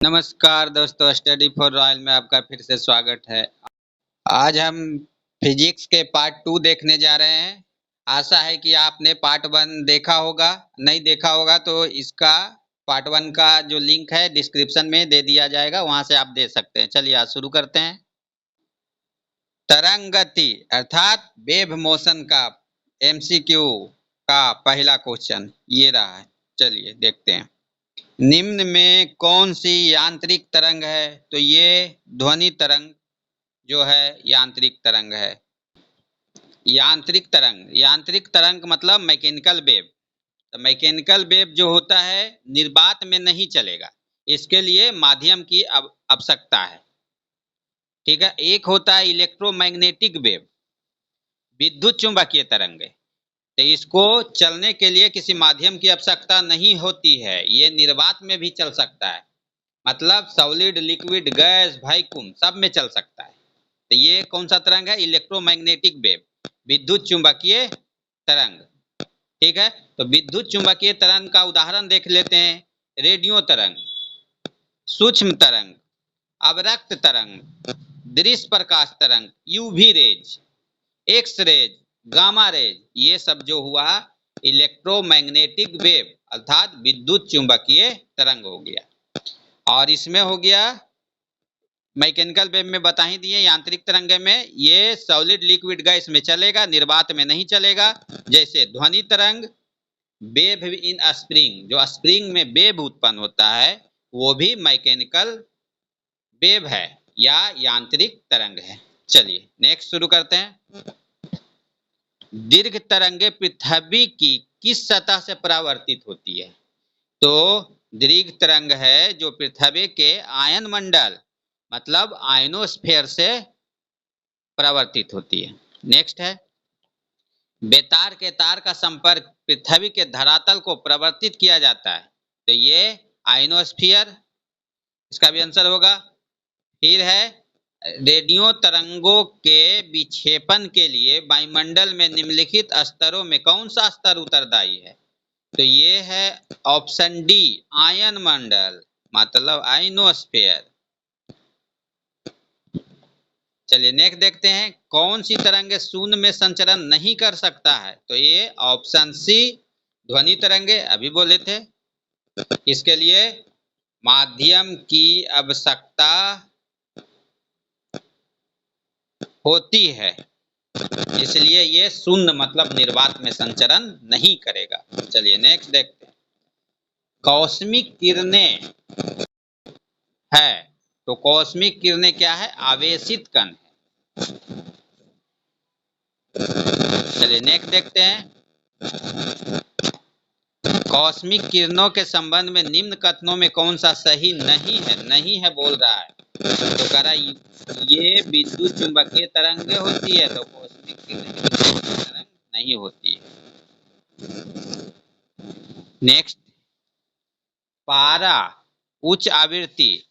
नमस्कार दोस्तों, study for royal में आपका फिर से स्वागत है। आज हम फिजिक्स के पार्ट 2 देखने जा रहे हैं। आशा है कि आपने पार्ट 1 देखा होगा। नहीं देखा होगा तो इसका पार्ट 1 का जो लिंक है डिस्क्रिप्शन में दे दिया जाएगा, वहां से आप दे सकते हैं। चलिए आज शुरू करते हैं। तरंग गति अर्थात वेव मोशन का एमसीक्यू का पहला क्वेश्चन ये रहा है। चलिए देखते हैं। निम्न में कौन सी यांत्रिक तरंग है? तो ये ध्वनि तरंग जो है यांत्रिक तरंग है। यांत्रिक तरंग मतलब मैकेनिकल वेव। तो मैकेनिकल वेव जो होता है निर्वात में नहीं चलेगा, इसके लिए माध्यम की आवश्यकता है। ठीक है। एक होता है इलेक्ट्रोमैग्नेटिक वेव, विद्युत चुंबकीय तरंग। तो इसको चलने के लिए किसी माध्यम की आवश्यकता नहीं होती है, ये निर्वात में भी चल सकता है। मतलब सॉलिड, लिक्विड, गैस, वैक्यूम सब में चल सकता है। तो ये कौन सा तरंग है? इलेक्ट्रोमैग्नेटिक वेव, विद्युत चुंबकीय तरंग। ठीक है। तो विद्युत चुंबकीय तरंग का उदाहरण देख लेते हैं। रेडियो तरंग, सूक्ष्म तरंग, अवरक्त तरंग, दृश्य प्रकाश तरंग, UV rays, X rays, gamma rays, ये सब जो हुआ इलेक्ट्रोमैग्नेटिक वेव अर्थात विद्युत चुंबकीय तरंग हो गया। और इसमें हो गया मैकेनिकल वेव में बता ही दिए। यांत्रिक तरंग में ये सॉलिड, लिक्विड, गैस में चलेगा, निर्वात में नहीं चलेगा। जैसे ध्वनि तरंग, वेव इन स्प्रिंग, जो स्प्रिंग में वेव उत्पन्न होता है वो भी मैकेनिकल वेव है या यांत्रिक तरंग है। चलिए नेक्स्ट शुरू करते हैं। दीर्घ तरंगे पृथ्वी की किस सतह से परावर्तित होती है? तो दीर्घ तरंग है जो पृथ्वी के आयन मंडल मतलब आयनोस्फीयर से परावर्तित होती है। नेक्स्ट है बेतार के तार का संपर्क पृथ्वी के धरातल को परावर्तित किया जाता है, तो ये आयनोस्फीयर, इसका भी आंसर होगा। फिर है रेडियो तरंगों के विक्षेपण के लिए वायुमंडल में निम्नलिखित स्तरों में कौन सा स्तर उत्तरदायी है? तो ये है ऑप्शन डी, आयन मंडल मतलब आयनोस्फीयर। चलिए नेक्स्ट देखते हैं। कौन सी तरंगे शून्य में संचरण नहीं कर सकता है? तो ये ऑप्शन सी, ध्वनि तरंगे अभी बोले थे। इसके लिए माध्यम की आवश्यकता होती है, इसलिए ये शून्य मतलब निर्वात में संचरण नहीं करेगा। चलिए नेक्स्ट देखते हैं। कॉस्मिक किरणें है, तो कॉस्मिक किरणें क्या है? आवेशित कण है। चलिए नेक्स्ट देखते हैं। कॉस्मिक किरणों के संबंध में निम्न कथनों में कौन सा सही नहीं है? नहीं है बोल रहा है, तो कह रहा ये विद्युत चुंबकीय तरंगे होती है, तो कॉस्मिक तरंग नहीं होती है। नेक्स्ट, पारा उच्च आवृत्ति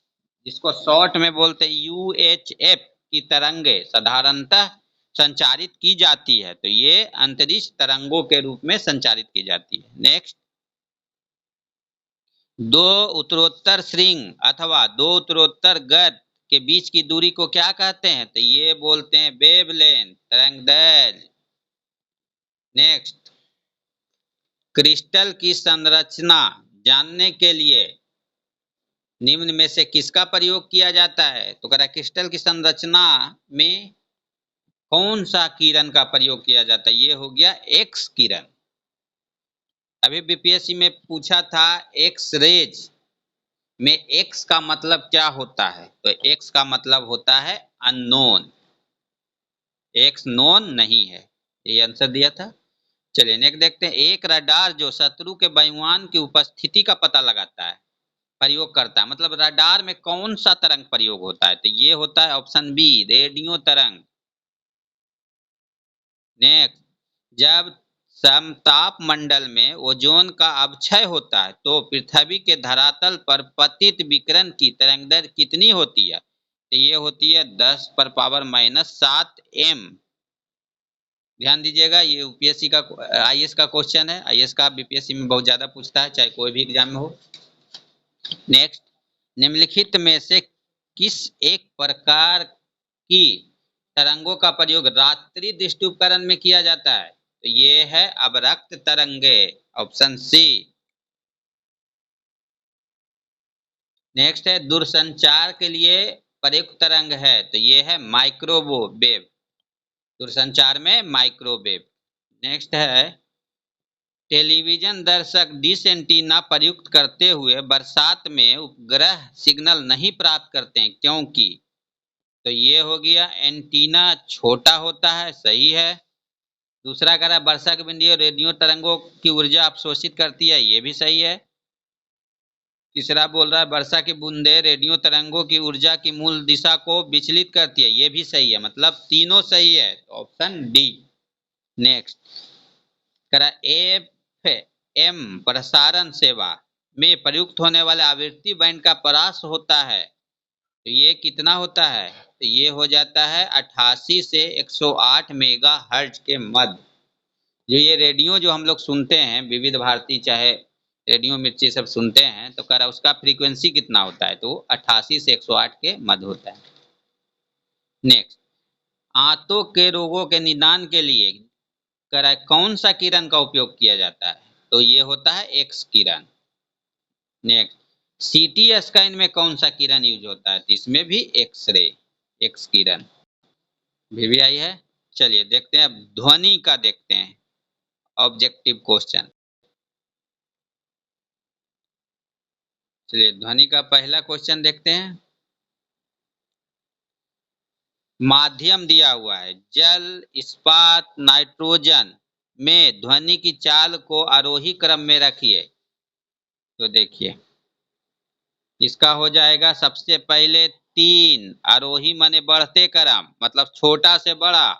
जिसको शॉर्ट में बोलते हैं यूएचएफ की तरंगे साधारणतः संचारित की जाती है, तो ये अंतरिक्ष तरंगों के रूप में संचारित की जाती है। नेक्स्ट, दो उत्तरोत्तर श्रृंग अथवा दो उत्तरोत्तर गर्त के बीच की दूरी को क्या कहते हैं? तो ये बोलते हैं वेवलेंथ, तरंगदैर्घ्य। नेक्स्ट, क्रिस्टल की संरचना जानने के लिए निम्न में से किसका प्रयोग किया जाता है? तो कह रहा है क्रिस्टल की संरचना में कौन सा किरण का प्रयोग किया जाता है? ये हो गया एक्स किरण। अभी बीपीएससी में पूछा था एक्स रेज में एक्स का मतलब क्या होता है? तो एक्स का मतलब होता है अननोन, एक्स नोन नहीं है, ये आंसर दिया था। चलिए नेक्स्ट देखते हैं। एक रडार जो शत्रु के वायुयान की उपस्थिति का पता लगाता है, प्रयोग करता है, मतलब रडार में कौन सा तरंग प्रयोग होता है? तो ये होता है ऑप्शन बी, रेडियो तरंग। नेक्स्ट, जब समताप मंडल में ओजोन का अवक्षय होता है तो पृथ्वी के धरातल पर पतित विकिरण की तरंगदैर्घ्य कितनी होती है? तो ये होती है 10⁻⁻7 m। ध्यान दीजिएगा, ये यूपीएससी का आईएएस का क्वेश्चन है। आईएएस का बीपीएससी में बहुत ज्यादा पूछता है, चाहे कोई भी एग्जाम में हो। नेक्स्ट, निम्नलिखित में से किस एक प्रकार की तरंगों का प्रयोग रात्रि दृष्टि उपकरण में किया जाता है? तो ये है अवरक्त तरंगे, ऑप्शन सी। नेक्स्ट है दूरसंचार के लिए प्रयुक्त तरंग है, तो ये है माइक्रोवेव, दूरसंचार में माइक्रोवेव। नेक्स्ट है टेलीविजन दर्शक डिश एंटीना प्रयुक्त करते हुए बरसात में उपग्रह सिग्नल नहीं प्राप्त करते हैं, क्योंकि? तो ये हो गया एंटीना छोटा होता है, सही है। दूसरा कह रहा है वर्षा की बूंदें रेडियो तरंगों की ऊर्जा अवशोषित करती है, ये भी सही है। तीसरा बोल रहा है वर्षा की बूंदें रेडियो तरंगों की ऊर्जा की मूल दिशा को विचलित करती है, ये भी सही है। मतलब तीनों सही है, तो ऑप्शन डी। नेक्स्ट कह रहा एफएम प्रसारण सेवा में प्रयुक्त होने वाले आवृत्ति बैंड का परास होता है, तो ये कितना होता है? तो ये हो जाता है 88 से 108 मेगा हर्ज के मध्य। जो ये रेडियो जो हम लोग सुनते हैं, विविध भारती चाहे रेडियो मिर्ची सब सुनते हैं, तो कह रहा उसका फ्रीक्वेंसी कितना होता है? तो 88 से 108 के मध्य होता है। नेक्स्ट आंतों के रोगों के निदान के लिए कह रहा है कौन सा किरण का उपयोग किया जाता है? तो ये होता है एक्स किरण। नेक्स्ट सीटी स्कैन में कौन सा किरण यूज होता है? तो इसमें भी एक्सरे, एक्स किरण भी आई है। चलिए देखते हैं, अब ध्वनि का देखते हैं ऑब्जेक्टिव क्वेश्चन। चलिए ध्वनि का पहला क्वेश्चन देखते हैं। माध्यम दिया हुआ है जल, इस्पात, नाइट्रोजन में ध्वनि की चाल को आरोही क्रम में रखिए। तो देखिए इसका हो जाएगा सबसे पहले 3 आरोही माने बढ़ते क्रम, मतलब छोटा से बड़ा।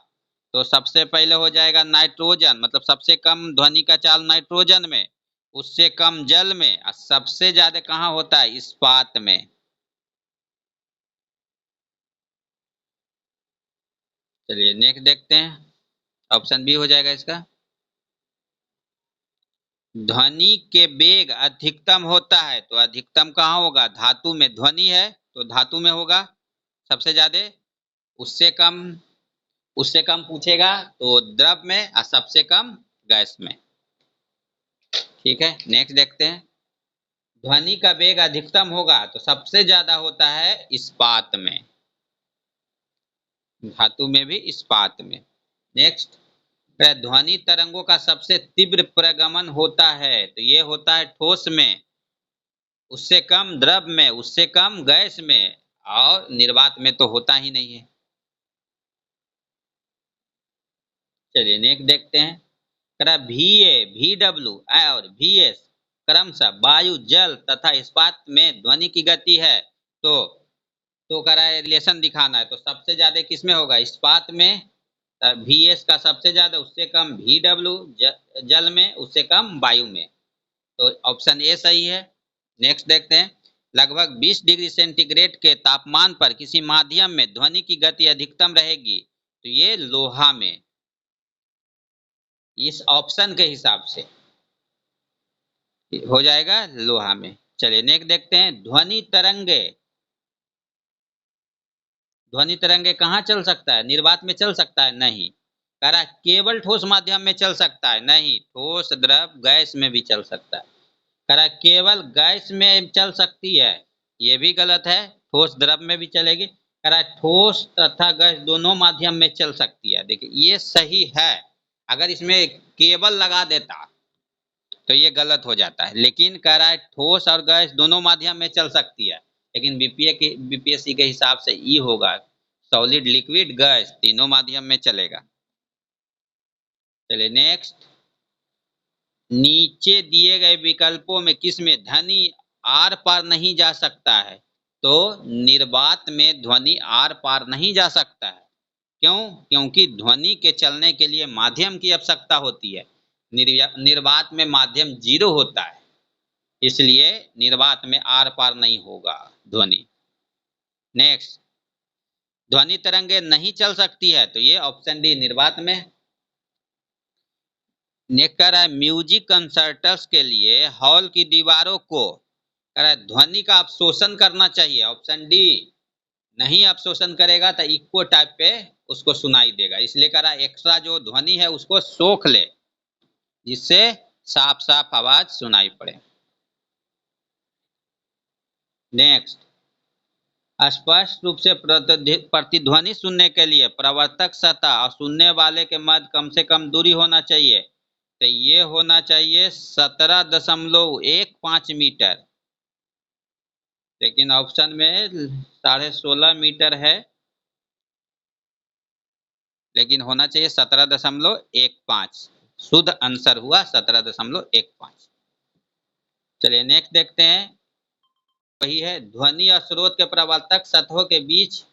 तो सबसे पहले हो जाएगा नाइट्रोजन, मतलब सबसे कम ध्वनि का चाल नाइट्रोजन में, उससे कम जल में, और सबसे ज्यादा कहाँ होता है? इस्पात में। चलिए नेक्स्ट देखते हैं, ऑप्शन बी हो जाएगा इसका। ध्वनि के वेग अधिकतम होता है, तो अधिकतम कहाँ होगा? धातु में। ध्वनि है तो धातु में होगा सबसे ज्यादा। उससे कम, उससे कम पूछेगा तो द्रव में, और सबसे कम गैस में। ठीक है नेक्स्ट देखते हैं। ध्वनि का वेग अधिकतम होगा तो सबसे ज्यादा होता है इस्पात में, धातु में भी इस्पात में। नेक्स्ट ध्वनि तरंगों का सबसे तीव्र प्रगमन होता है, तो ये होता है ठोस में, उससे कम द्रव में, उससे कम गैस में, और निर्वात में तो होता ही नहीं है। चलिए नेक्स्ट देखते हैं। VA, VW और VS क्रमशः वायु, जल तथा इस्पात में ध्वनि की गति है, तो कह रहा है रिलेशन दिखाना है। तो सबसे ज्यादा किसमें होगा? इस्पात में। VS का सबसे ज्यादा, उससे कम VW जल में, उससे कम वायु में। तो ऑप्शन ए सही है। नेक्स्ट देखते हैं। लगभग 20 डिग्री सेंटीग्रेड के तापमान पर किसी माध्यम में ध्वनि की गति अधिकतम रहेगी, तो ये लोहा में, इस ऑप्शन के हिसाब से हो जाएगा लोहा में। चलिए नेक्स्ट देखते हैं। ध्वनि तरंगे कहाँ चल सकता है? निर्वात में चल सकता है? नहीं। कह रहा केवल ठोस माध्यम में चल सकता है? नहीं, ठोस, द्रव, गैस में भी चल सकता है। कह रहा केवल गैस में चल सकती है, ये भी गलत है, ठोस द्रव में भी चलेगी। कह रहा ठोस तथा गैस दोनों माध्यम में चल सकती है। देखिए ये सही है, अगर इसमें केबल लगा देता तो ये गलत हो जाता है, लेकिन कह रहा है ठोस और गैस दोनों माध्यम में चल सकती है, लेकिन बीपीएससी के हिसाब से ई होगा, सॉलिड, लिक्विड, गैस तीनों माध्यम में चलेगा। चलिए नेक्स्ट। नीचे दिए गए विकल्पों में किसमें ध्वनि आर पार नहीं जा सकता है? तो निर्वात में ध्वनि आर पार नहीं जा सकता है। क्यों? क्योंकि ध्वनि के चलने के लिए माध्यम की आवश्यकता होती है। निर्वात में माध्यम 0 होता है, इसलिए निर्वात में आर पार नहीं होगा ध्वनि। नेक्स्ट ध्वनि तरंगे नहीं चल सकती है, तो ये ऑप्शन डी निर्वात में। नेक्स्ट कह रहा है म्यूजिक कंसर्टस के लिए हॉल की दीवारों को कह रहा है ध्वनि का अवशोषण करना चाहिए, ऑप्शन डी। नहीं अवशोषण करेगा तो इको टाइप पे उसको सुनाई देगा, इसलिए कह रहा है एक्स्ट्रा जो ध्वनि है उसको सोख ले, जिससे साफ साफ आवाज सुनाई पड़े। नेक्स्ट, स्पष्ट रूप से प्रतिध्वनि सुनने के लिए प्रवर्तक सतह और सुनने वाले के मध्य कम से कम दूरी होना चाहिए। तो ये होना चाहिए 17.15 मीटर, लेकिन ऑप्शन में 16.5 मीटर है, लेकिन होना चाहिए 17.15। शुद्ध आंसर हुआ 17.15। चलिए नेक्स्ट देखते हैं। वही है, ध्वनि और स्रोत के प्रवर्तक सतहों के बीच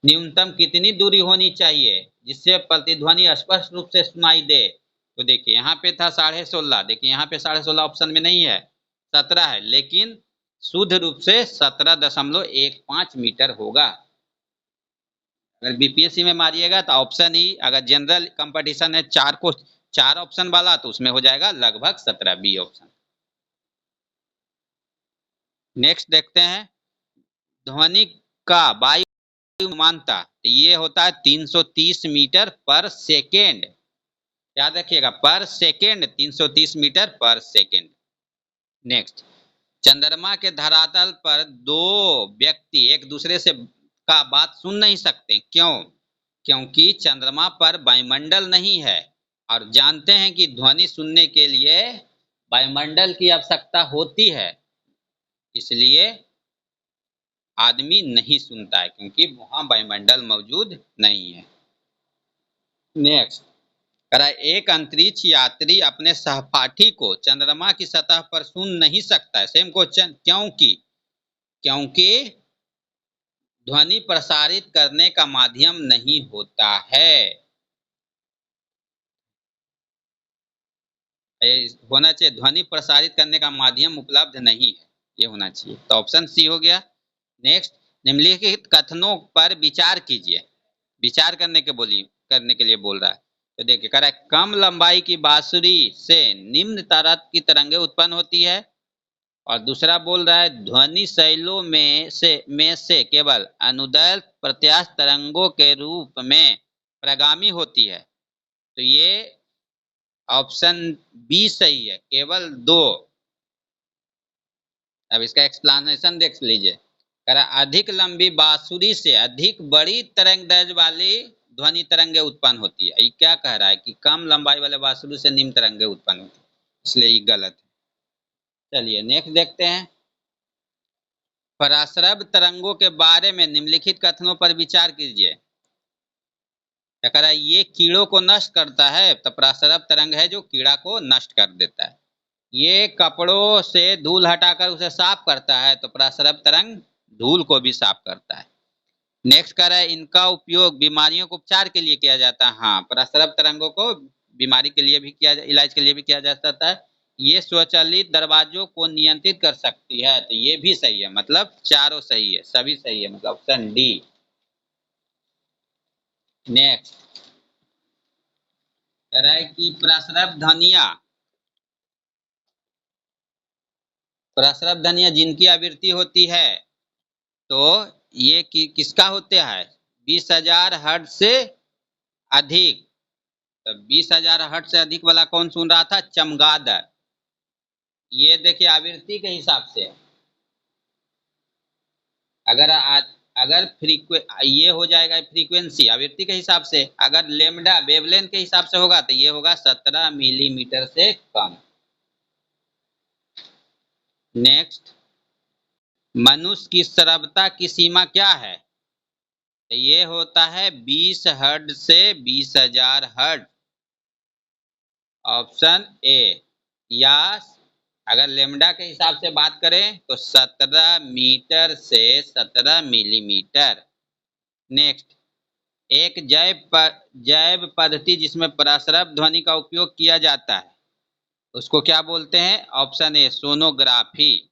न्यूनतम कितनी दूरी होनी चाहिए जिससे प्रतिध्वनि स्पष्ट रूप से सुनाई दे। तो देखिए यहाँ पे था 16.5, देखिए यहाँ पे 16.5 ऑप्शन में नहीं है, 17 है, लेकिन शुद्ध रूप से 17.15 मीटर होगा। अगर बीपीएससी में मारिएगा तो ऑप्शन ही, अगर जनरल कंपटीशन है 4 ऑप्शन वाला तो उसमें हो जाएगा लगभग 17, बी ऑप्शन। नेक्स्ट देखते हैं, ध्वनि का वायु मानता, तो ये होता है 330 मीटर पर सेकेंड, याद रखिएगा पर सेकेंड, 330 मीटर पर सेकेंड। नेक्स्ट, चंद्रमा के धरातल पर दो व्यक्ति एक दूसरे से का बात सुन नहीं सकते, क्यों? क्योंकि चंद्रमा पर वायुमंडल नहीं है, और जानते हैं कि ध्वनि सुनने के लिए वायुमंडल की आवश्यकता होती है, इसलिए आदमी नहीं सुनता है क्योंकि वहां वायुमंडल मौजूद नहीं है। नेक्स्ट, एक अंतरिक्ष यात्री अपने सहपाठी को चंद्रमा की सतह पर सुन नहीं सकता है, सेम क्वेश्चन, क्योंकि ध्वनि प्रसारित करने का माध्यम नहीं होता है। होना चाहिए ध्वनि प्रसारित करने का माध्यम उपलब्ध नहीं है, ये होना चाहिए, तो ऑप्शन सी हो गया। नेक्स्ट, निम्नलिखित कथनों पर विचार कीजिए, विचार करने के लिए बोल रहा है। तो देखिए, कह रहा है कम लंबाई की बांसुरी से निम्न तरह की तरंगें उत्पन्न होती है, और दूसरा बोल रहा है ध्वनि शैलों में से केवल अनुदैर्घ्य प्रत्यास्थ तरंगों के रूप में प्रगामी होती है। तो ये ऑप्शन बी सही है, केवल 2। अब इसका एक्सप्लेनेशन देख लीजिए, कह रहा अधिक लंबी बांसुरी से अधिक बड़ी तरंग दैर्ध्य वाली ध्वनि तरंगें उत्पन्न होती है। ये क्या कह रहा है कि कम लंबाई वाले बांसुरी से निम्न तरंगें उत्पन्न होती है, इसलिए ये गलत है। चलिए नेक्स्ट देखते हैं, पराश्रव्य तरंगों के बारे में निम्नलिखित कथनों पर विचार कीजिए। क्या कह रहा है, ये कीड़ों को नष्ट करता है, तो पराश्रव्य तरंग है जो कीड़ा को नष्ट कर देता है। ये कपड़ों से धूल हटाकर उसे साफ करता है, तो पराश्रव्य तरंग धूल को भी साफ करता है। नेक्स्ट कह रहा है इनका उपयोग बीमारियों के उपचार के लिए किया जाता है। हाँ, पराश्रव्य तरंगों को बीमारी के लिए भी इलाज के लिए भी किया जा सकता है। ये स्वचालित दरवाजों को नियंत्रित कर सकती है, तो ये भी सही है, मतलब चारों सही है, सभी सही है, मतलब ऑप्शन डी। नेक्स्ट कह रहा है कि प्रसरब धनिया जिनकी आवृत्ति होती है, तो ये किसका होता है, 20,000 हर्ट्ज से अधिक। तो 20,000 हर्ट्ज से अधिक वाला कौन सुन रहा था, चमगादड़। ये देखिए आवृत्ति के हिसाब से, अगर ये हो जाएगा फ्रीक्वेंसी आवृत्ति के हिसाब से, अगर लेमडा वेवलेंथ के हिसाब से होगा तो ये होगा 17 मिलीमीटर से कम। नेक्स्ट, मनुष्य की श्रव्यता की सीमा क्या है, ये होता है 20 हर्ट्ज से 20,000 हर्ट्ज, ऑप्शन ए। या अगर लेमडा के हिसाब से बात करें तो 17 मीटर से 17 मिलीमीटर। नेक्स्ट, एक जैव पद्धति जिसमें प्रसरब ध्वनि का उपयोग किया जाता है उसको क्या बोलते हैं, ऑप्शन ए सोनोग्राफी।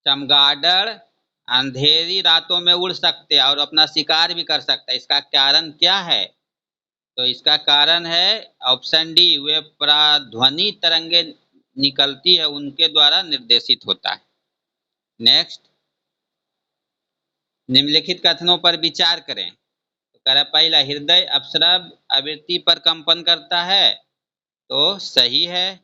चमगादड़ अंधेरी रातों में उड़ सकते हैं और अपना शिकार भी कर सकता है, इसका कारण क्या है, तो इसका कारण है ऑप्शन डी, वे पराध्वनि तरंगे निकलती है उनके द्वारा निर्देशित होता है। नेक्स्ट, निम्नलिखित कथनों पर विचार करें। तो कह रहा पहला, हृदय अपस्रव आवृत्ति पर कंपन करता है, तो सही है।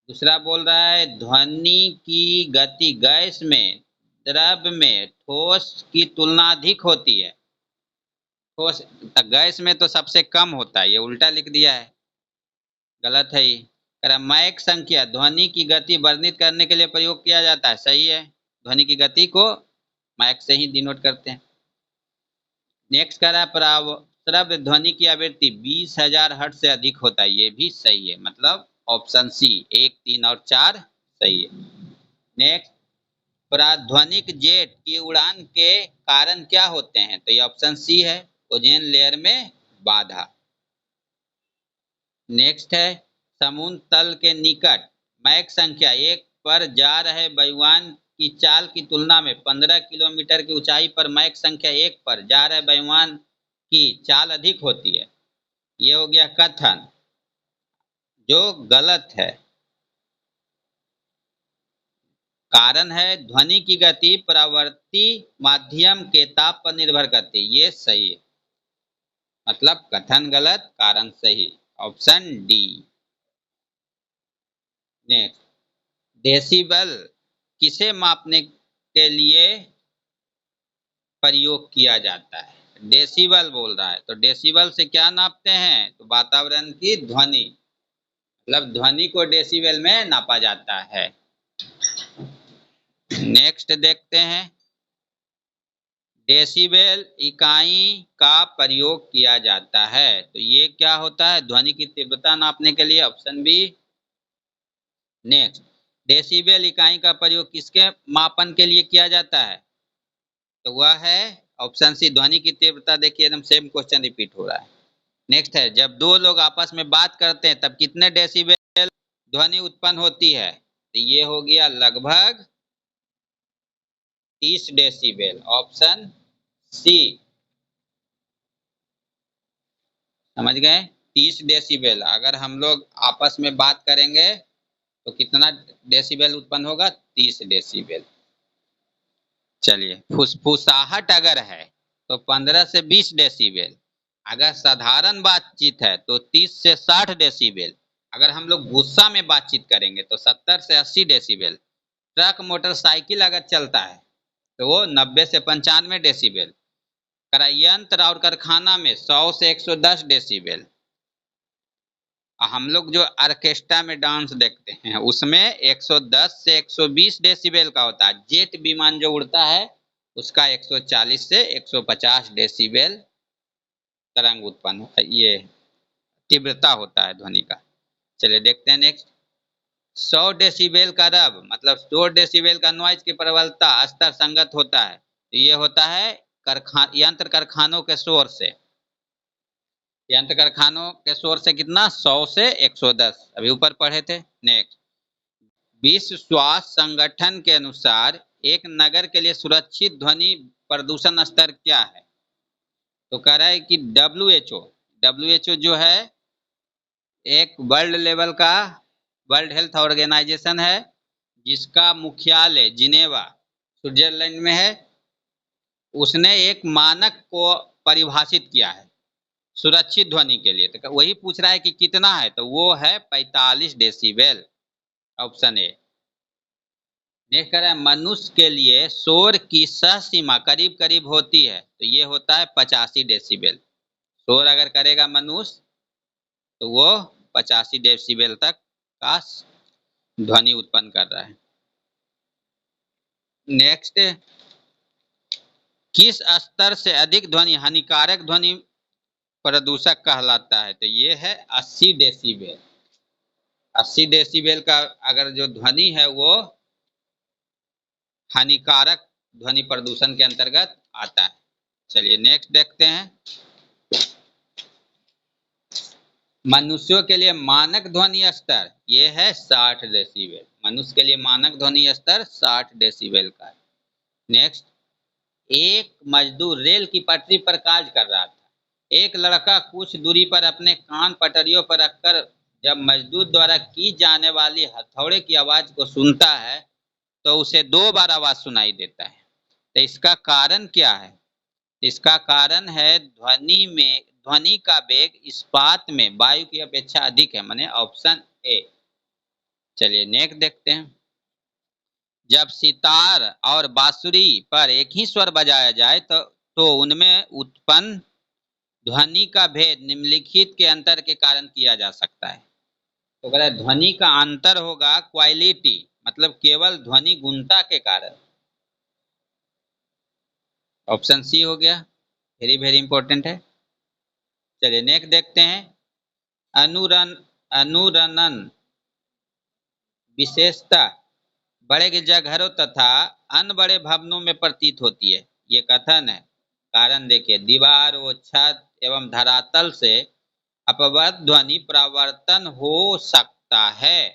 दूसरा बोल रहा है ध्वनि की गति गैस में द्रव में ठोस की तुलना अधिक होती है। ठोस गैस में तो सबसे कम होता है, ये उल्टा लिख दिया है, गलत है ये। कह रहा मैक संख्या ध्वनि की गति वर्णित करने के लिए प्रयोग किया जाता है, सही है। ध्वनि की गति को मैक से ही डिनोट करते हैं। नेक्स्ट कह रहा श्रव्य ध्वनि की आवृत्ति 20,000 हर्ट्ज से अधिक होता है, ये भी सही है। मतलब ऑप्शन सी 1, 3 और 4 सही है। नेक्स्ट, प्राध्वनिक जेट की उड़ान के कारण क्या होते हैं, तो ये ऑप्शन सी है, ओजोन लेयर में बाधा। नेक्स्ट है समुद्र तल के निकट मैक संख्या 1 पर जा रहे वायुयान की चाल की तुलना में 15 किलोमीटर की ऊंचाई पर मैक संख्या 1 पर जा रहे वायुयान की चाल अधिक होती है। ये हो गया कथन जो गलत है। कारण है ध्वनि की गति प्रवर्ती माध्यम के ताप पर निर्भर करती है, ये सही है। मतलब कथन गलत, कारण सही, ऑप्शन डी। नेक्स्ट, डेसिबल किसे मापने के लिए प्रयोग किया जाता है, डेसिबल बोल रहा है, तो डेसिबल से क्या नापते हैं, तो वातावरण की ध्वनि, मतलब ध्वनि को डेसिबल में नापा जाता है। नेक्स्ट देखते हैं, डेसिबल इकाई का प्रयोग किया जाता है, तो ये क्या होता है, ध्वनि की तीव्रता नापने के लिए, ऑप्शन बी। नेक्स्ट, डेसिबल इकाई का प्रयोग किसके मापन के लिए किया जाता है, तो वह है ऑप्शन सी, ध्वनि की तीव्रता। देखिए एकदम सेम क्वेश्चन रिपीट हो रहा है। नेक्स्ट है, जब दो लोग आपस में बात करते हैं तब कितने डेसिबल ध्वनि उत्पन्न होती है, तो ये हो गया लगभग 30 डेसिबल, ऑप्शन सी। समझ गए, 30 डेसिबल अगर हम लोग आपस में बात करेंगे तो कितना डेसिबल उत्पन्न होगा, 30 डेसिबल। चलिए, फुसफुसाहट अगर है तो 15 से 20 डेसिबल, अगर साधारण बातचीत है तो 30 से 60 डेसिबल, अगर हम लोग गुस्सा में बातचीत करेंगे तो 70 से 80 डेसिबल, ट्रक मोटरसाइकिल अगर चलता है तो वो 90 से 95 डेसिबल, यंत्र और कारखाना में 100 से 110 डेसिबल। हम लोग जो ऑर्केस्ट्रा में डांस देखते हैं उसमें 110 से 120 डेसिबल का होता है। जेट विमान जो उड़ता है उसका 140 से 150 डेसिबल तरंग उत्पन्न होता है, ये तीव्रता होता है ध्वनि का। चलिए देखते हैं नेक्स्ट, 100 डेसिबल का रब, मतलब 100 डेसिबल का नॉइज की प्रबलता स्तर संगत होता है, तो ये होता है यंत्र कारखानों के शोर से। यंत्र कारखानों के शोर से कितना, 100 से 110, अभी ऊपर पढ़े थे। नेक्स्ट, विश्व स्वास्थ्य संगठन के अनुसार एक नगर के लिए सुरक्षित ध्वनि प्रदूषण स्तर क्या है, तो कह रहा है कि WHO जो है एक वर्ल्ड लेवल का वर्ल्ड हेल्थ ऑर्गेनाइजेशन है, जिसका मुख्यालय जिनेवा स्विट्जरलैंड में है। उसने एक मानक को परिभाषित किया है सुरक्षित ध्वनि के लिए, तो वही पूछ रहा है कि कितना है, तो वो है 45 डेसिबल, ऑप्शन ए। नेक्स्ट कह रहा है मनुष्य के लिए शोर की सह सीमा करीब करीब होती है, तो ये होता है 85 डेसिबल। शोर अगर करेगा मनुष्य तो वो 85 डेसिबल तक का ध्वनि उत्पन्न कर रहा है। नेक्स्ट, किस स्तर से अधिक ध्वनि हानिकारक ध्वनि प्रदूषक कहलाता है, तो ये है 80 डेसिबल। 80 डेसिबल का अगर जो ध्वनि है वो हानिकारक ध्वनि प्रदूषण के अंतर्गत आता है। चलिए नेक्स्ट देखते हैं, मनुष्यों के लिए मानक ध्वनि स्तर ये है 60 डेसिबल। मनुष्य के लिए मानक ध्वनि स्तर 60 डेसिबल का है। नेक्स्ट, एक मजदूर रेल की पटरी पर कार्य कर रहा था। एक लड़का कुछ दूरी पर अपने कान पटरियों पर रखकर जब मजदूर द्वारा की जाने वाली हथौड़े की आवाज को सुनता है तो उसे 2 बार आवाज सुनाई देता है। तो इसका कारण क्या है? इसका कारण है ध्वनि का वेग इस्पात में वायु की अपेक्षा अधिक है, माने ऑप्शन ए। चलिए नेक्स्ट देखते हैं। जब सितार और बांसुरी पर एक ही स्वर बजाया जाए तो उनमें उत्पन्न ध्वनि का भेद निम्नलिखित के अंतर के कारण किया जा सकता है। तो कह रहा है ध्वनि का अंतर होगा क्वालिटी, मतलब केवल ध्वनि गुणता के कारण। ऑप्शन सी हो गया, वेरी वेरी इंपॉर्टेंट है। चलिए नेक्स्ट देखते हैं। अनुरणन विशेषता बड़े गिरजाघरों तथा अन्य बड़े भवनों में प्रतीत होती है। ये कथन है। कारण देखिए, दीवार व छत एवं धरातल से अपवर्त ध्वनि प्रवर्तन हो सकता है।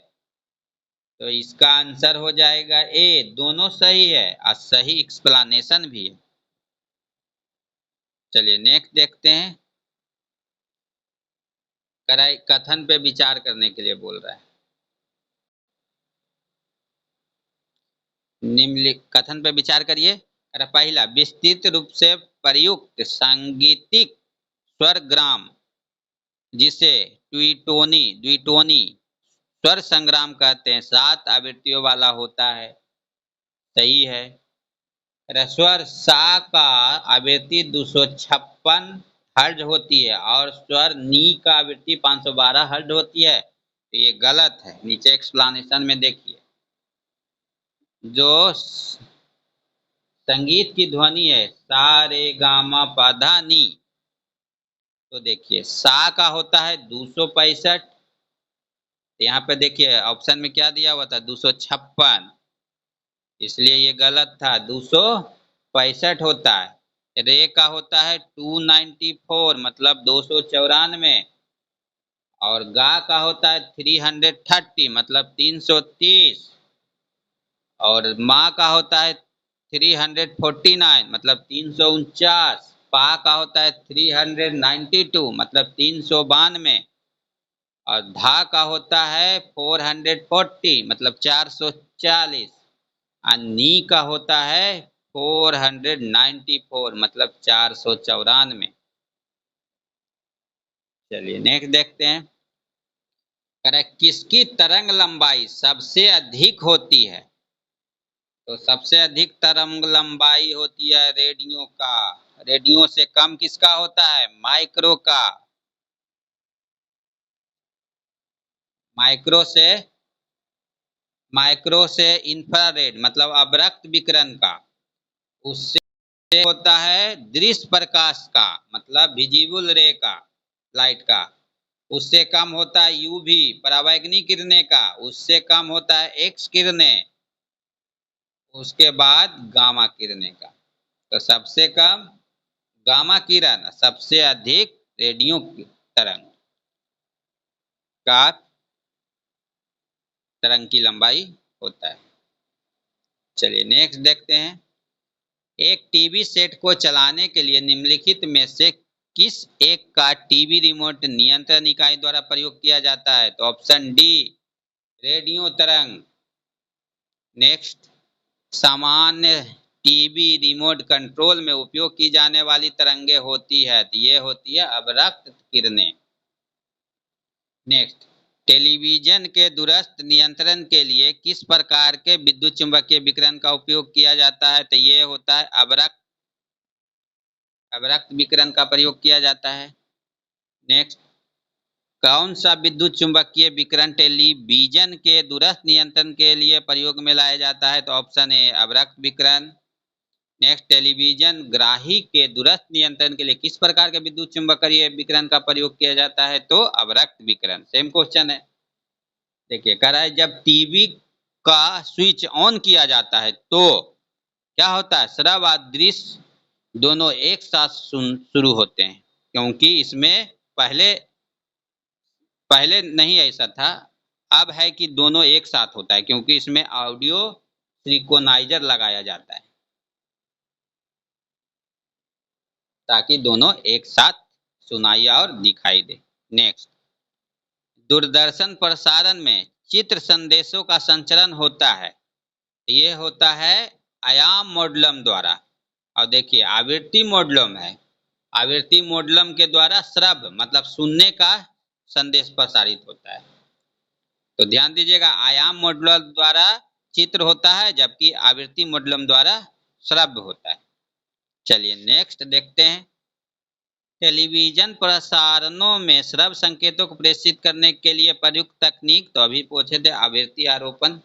तो इसका आंसर हो जाएगा ए। दोनों सही है और सही एक्सप्लेनेशन भी है। चलिए नेक्स्ट देखते हैं। कराई कथन पे विचार करने के लिए बोल रहा है। निम्नलिखित कथन पर विचार करिए। पहला, विस्तृत रूप से प्रयुक्त सांगीतिक स्वरग्राम जिसे द्विटोनी स्वर संग्राम कहते हैं 7 आवृत्तियों वाला होता है। सही है। स्वर सा का आवृत्ति 256 हर्ज होती है और स्वर नी का आवृत्ति 512 हर्ज होती है। तो ये गलत है। नीचे एक्सप्लेनेशन में देखिए, जो संगीत की ध्वनि है सा रे गा मा पा धा नी, तो देखिए सा का होता है 265। यहाँ पे देखिए ऑप्शन में क्या दिया हुआ था, 256, इसलिए ये गलत था। 265 होता है। रे का होता है 294, मतलब 294, और गा का होता है 330, मतलब 330, और माँ का होता है 349, मतलब 349। पा का होता है 392, मतलब 392, और धा का होता है 440, मतलब 440, और नी का होता है 494, मतलब 494। चलिए नेक्स्ट देखते हैं। कह किसकी तरंग लंबाई सबसे अधिक होती है? तो सबसे अधिक तरंग लंबाई होती है रेडियो का। रेडियो से कम किसका होता है? माइक्रो का। माइक्रो से इंफ्रारेड, मतलब अवरक्त विकिरण का। उससे होता है दृश्य प्रकाश का, मतलब विजिबल रे का, लाइट का। उससे कम होता है यूवी, परावैंगनिक किरणें का। उससे कम होता है एक्स किरणें। उसके बाद गामा किरणें का। तो सबसे कम गामा किरण, सबसे अधिक रेडियो तरंग का तरंग की लंबाई होता है। चलिए नेक्स्ट देखते हैं। एक टीवी सेट को चलाने के लिए निम्नलिखित में से किस एक का टीवी रिमोट नियंत्रण इकाई द्वारा प्रयोग किया जाता है? तो ऑप्शन डी, रेडियो तरंग। नेक्स्ट, सामान्य टीवी रिमोट कंट्रोल में उपयोग की जाने वाली तरंगे होती है, तो ये होती है अवरक्त किरणें। नेक्स्ट, टेलीविजन के दूरस्थ नियंत्रण के लिए किस प्रकार के विद्युत चुंबकीय विकिरण का उपयोग किया जाता है? तो ये होता है अवरक्त विकिरण का प्रयोग किया जाता है। नेक्स्ट, कौन सा विद्युत चुंबकीय विकिरण टेलीविजन के दूरस्थ नियंत्रण के लिए प्रयोग में लाया जाता है? तो ऑप्शन ए, अवरक्त विकिरण। नेक्स्ट, टेलीविजन ग्राही के दूरस्थ नियंत्रण के लिए किस प्रकार के विद्युत चुंबकीय विकिरण का प्रयोग किया जाता है? तो अवरक्त विकिरण। सेम क्वेश्चन है। देखिए कह रहा है जब टीवी का स्विच ऑन किया जाता है तो क्या होता है? श्रव्य और दृश्य दोनों एक साथ शुरू होते हैं, क्योंकि इसमें पहले पहले नहीं ऐसा था। अब है कि दोनों एक साथ होता है, क्योंकि इसमें ऑडियो सिंक्रोनाइजर लगाया जाता है ताकि दोनों एक साथ सुनाई और दिखाई दे। नेक्स्ट, दूरदर्शन प्रसारण में चित्र संदेशों का संचरण होता है, ये होता है आयाम मॉडुलम द्वारा। और देखिए आवृत्ति मॉडुलम है, आवृत्ति मॉडुलम के द्वारा श्रव्य मतलब सुनने का संदेश प्रसारित होता है। तो ध्यान दीजिएगा, आयाम मॉडुलम द्वारा चित्र होता है जबकि आवृत्ति मॉडुलम द्वारा श्रव्य होता है। चलिए नेक्स्ट देखते हैं। टेलीविजन प्रसारणों में श्रव्य संकेतों को प्रेषित करने के लिए प्रयुक्त तकनीक, तो अभी पूछे थे आवृत्ति आरोपण,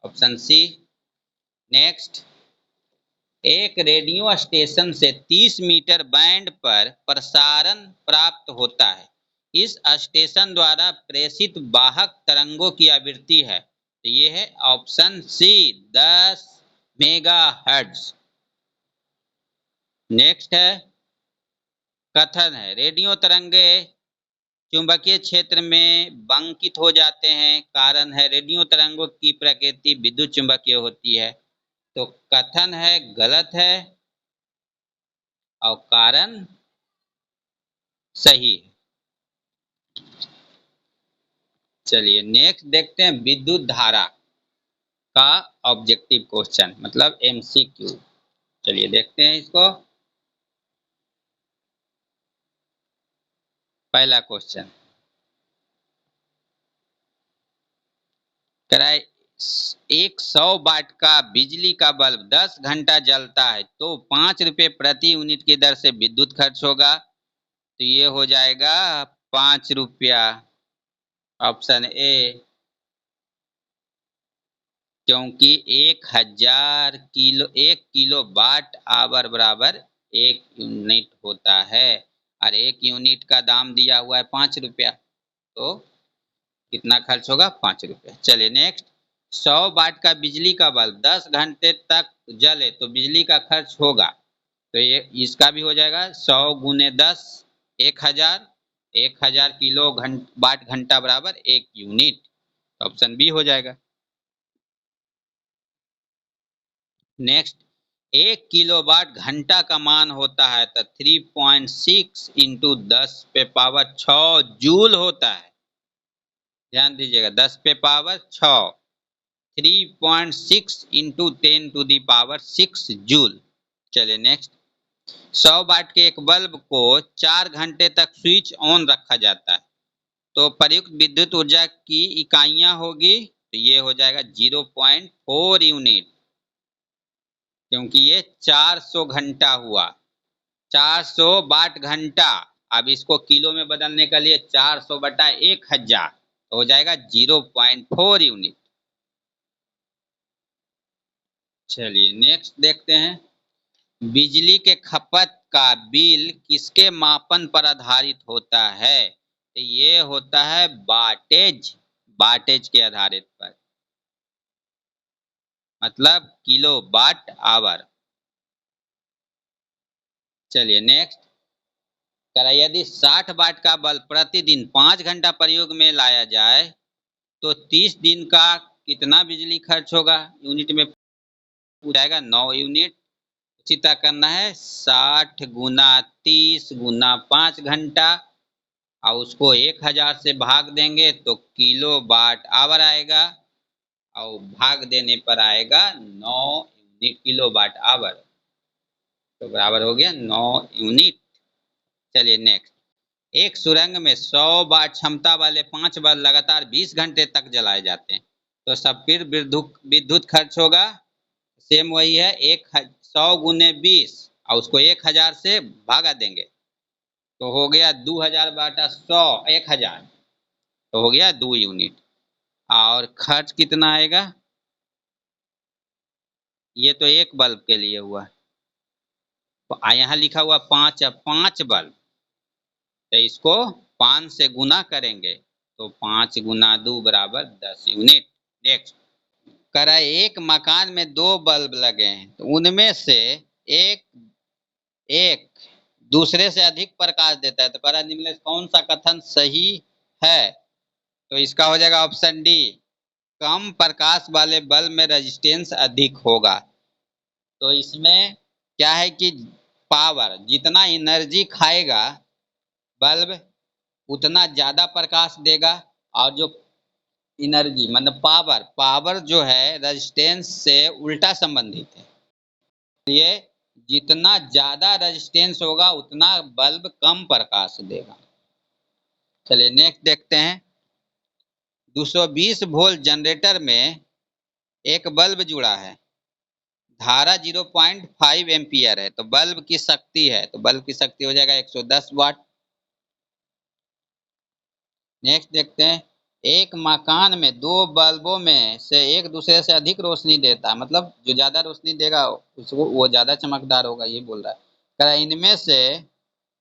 ऑप्शन सी। नेक्स्ट, एक रेडियो स्टेशन से 30 मीटर बैंड पर प्रसारण प्राप्त होता है, इस स्टेशन द्वारा प्रेषित वाहक तरंगों की आवृत्ति है, तो ये है ऑप्शन सी 10 मेगाहर्ट्ज। नेक्स्ट है कथन है, रेडियो तरंगे चुंबकीय क्षेत्र में बंकित हो जाते हैं, कारण है रेडियो तरंगों की प्रकृति विद्युत चुंबकीय होती है, तो कथन है गलत है और कारण सही है। चलिए नेक्स्ट देखते हैं विद्युत धारा का ऑब्जेक्टिव क्वेश्चन मतलब एमसीक्यू। चलिए देखते हैं इसको। पहला क्वेश्चन कराए, एक 100 वाट का बिजली का बल्ब 10 घंटा जलता है तो 5 रुपये प्रति यूनिट की दर से विद्युत खर्च होगा, तो ये हो जाएगा 5 रुपया, ऑप्शन ए। क्योंकि 1 किलो वाट आवर बराबर 1 यूनिट होता है और 1 यूनिट का दाम दिया हुआ है 5 रुपया, तो कितना खर्च होगा 5 रुपया। चलिए नेक्स्ट, 100 वाट का बिजली का बल्ब 10 घंटे तक जले तो बिजली का खर्च होगा, तो ये इसका भी हो जाएगा 100 गुने 10 1000, 1000 किलो वाट घंटा बराबर 1 यूनिट, ऑप्शन बी हो जाएगा। नेक्स्ट, 1 किलोवाट घंटा का मान होता है तो 3.6 इंटू 10 पे पावर 6 जूल होता है। ध्यान दीजिएगा 10 पे power 6, 3.6 into 10 to the power 6 joule. चलिए नेक्स्ट, 100 वाट के एक बल्ब को 4 घंटे तक स्विच ऑन रखा जाता है, तो प्रयुक्त विद्युत ऊर्जा की इकाइयां होगी, तो ये हो जाएगा 0.4 यूनिट, क्योंकि ये 400 घंटा हुआ, 400 वाट घंटा। अब इसको किलो में बदलने के लिए 400 बटा 1000 तो हो जाएगा 0.4 यूनिट। चलिए नेक्स्ट देखते हैं, बिजली के खपत का बिल किसके मापन पर आधारित होता है, तो ये होता है वाटेज, वाटेज के आधारित पर, मतलब किलो वाट आवर। चलिए नेक्स्ट, यदि 60 वाट का बल्ब प्रतिदिन 5 घंटा प्रयोग में लाया जाए तो 30 दिन का कितना बिजली खर्च होगा, यूनिट में पूछाएगा 9 यूनिट। चिता करना है 60 गुना 30 गुना 5 घंटा और उसको 1000 से भाग देंगे तो किलो वाट आवर आएगा और भाग देने पर आएगा 9 यूनिट किलो वाट आवर, तो बराबर हो गया 9 यूनिट। चलिए नेक्स्ट, एक सुरंग में 100 वाट क्षमता वाले 5 बल्ब लगातार 20 घंटे तक जलाए जाते हैं, तो सब फिर विद्युत खर्च होगा, सेम वही है 100 गुने 20 और उसको 1000 से भागा देंगे तो हो गया 2000 बाटा 100 1000, तो हो गया 2 यूनिट। और खर्च कितना आएगा, ये तो एक बल्ब के लिए हुआ, यहाँ लिखा हुआ 5 बल्ब, तो इसको 5 से गुना करेंगे तो 5 गुना 2 बराबर 10 यूनिट। नेक्स्ट, करा एक मकान में 2 बल्ब लगे हैं तो उनमें से एक एक दूसरे से अधिक प्रकाश देता है, तो करा निम्न कौन सा कथन सही है, तो इसका हो जाएगा ऑप्शन डी, कम प्रकाश वाले बल्ब में रेजिस्टेंस अधिक होगा। तो इसमें क्या है कि पावर जितना एनर्जी खाएगा बल्ब उतना ज़्यादा प्रकाश देगा। और जो एनर्जी मतलब पावर जो है रेजिस्टेंस से उल्टा संबंधित है। ये जितना ज़्यादा रेजिस्टेंस होगा उतना बल्ब कम प्रकाश देगा। चलिए नेक्स्ट देखते हैं। 220 वोल्ट जनरेटर में एक बल्ब जुड़ा है, धारा 0.5 एम्पियर है, तो बल्ब की शक्ति है, तो बल्ब की शक्ति हो जाएगा 110 वाट। नेक्स्ट देखते हैं। एक मकान में दो बल्बों में से एक दूसरे से अधिक रोशनी देता है, मतलब जो ज्यादा रोशनी देगा उसको वो ज्यादा चमकदार होगा, ये बोल रहा है। कह रहा है इनमें से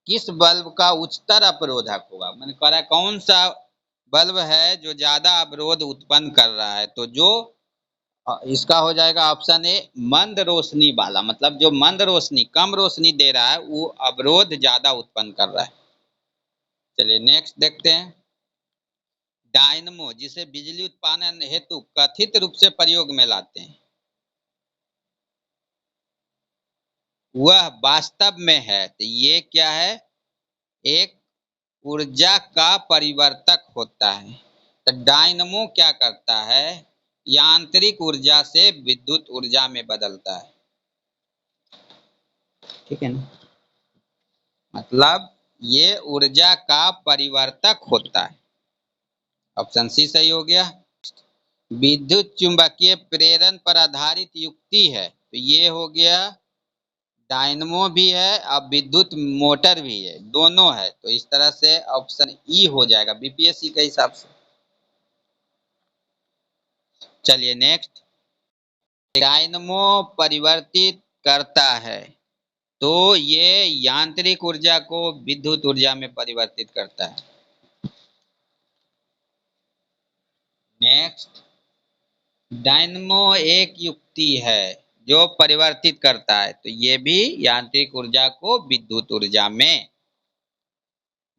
किस बल्ब का उच्चतर अवरोधक होगा, मैंने कह रहा है कौन सा बल्ब है जो ज्यादा अवरोध उत्पन्न कर रहा है, तो जो इसका हो जाएगा ऑप्शन ए मंद रोशनी वाला, मतलब जो मंद रोशनी कम रोशनी दे रहा है वो अवरोध ज्यादा उत्पन्न कर रहा है। चलिए नेक्स्ट देखते हैं। डायनमो जिसे बिजली उत्पादन हेतु कथित रूप से प्रयोग में लाते हैं, वह वास्तव में है, तो ये क्या है, एक ऊर्जा का परिवर्तक होता है। तो डायनमो क्या करता है, यांत्रिक ऊर्जा से विद्युत ऊर्जा में बदलता है। ठीक है ना, मतलब ये ऊर्जा का परिवर्तक होता है। ऑप्शन सी सही हो गया। विद्युत चुंबकीय प्रेरण पर आधारित युक्ति है, तो ये हो गया डायनमो भी है और विद्युत मोटर भी है, दोनों है, तो इस तरह से ऑप्शन ई हो जाएगा बीपीएससी के हिसाब से। चलिए नेक्स्ट। डायनमो परिवर्तित करता है, तो ये यांत्रिक ऊर्जा को विद्युत ऊर्जा में परिवर्तित करता है। नेक्स्ट। डायनमो एक युक्ति है जो परिवर्तित करता है, तो ये भी यांत्रिक ऊर्जा को विद्युत ऊर्जा में।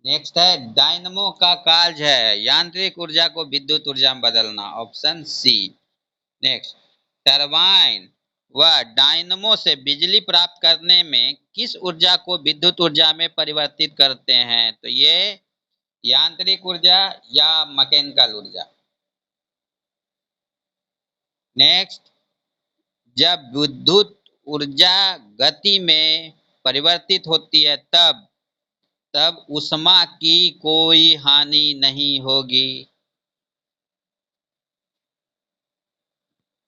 नेक्स्ट है डायनमो का कार्य है यांत्रिक ऊर्जा को विद्युत ऊर्जा में बदलना, ऑप्शन सी। नेक्स्ट। टरबाइन वह डायनमो से बिजली प्राप्त करने में किस ऊर्जा को विद्युत ऊर्जा में परिवर्तित करते हैं, तो ये यांत्रिक ऊर्जा या मैकेनिकल ऊर्जा। नेक्स्ट। जब विद्युत ऊर्जा गति में परिवर्तित होती है तब ऊष्मा की कोई हानि नहीं होगी,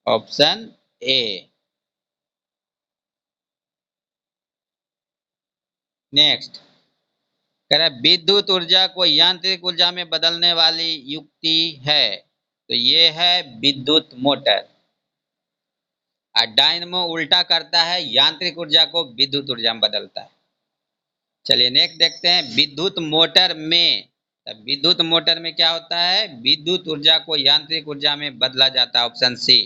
ऑप्शन ए। नेक्स्ट। कह रहा है विद्युत ऊर्जा को यांत्रिक ऊर्जा में बदलने वाली युक्ति है, तो ये है विद्युत मोटर। और डायनमो उल्टा करता है, यांत्रिक ऊर्जा को विद्युत ऊर्जा में बदलता है। चलिए नेक्स्ट देखते हैं। विद्युत मोटर में क्या होता है, विद्युत ऊर्जा को यांत्रिक ऊर्जा में बदला जाता है, ऑप्शन सी।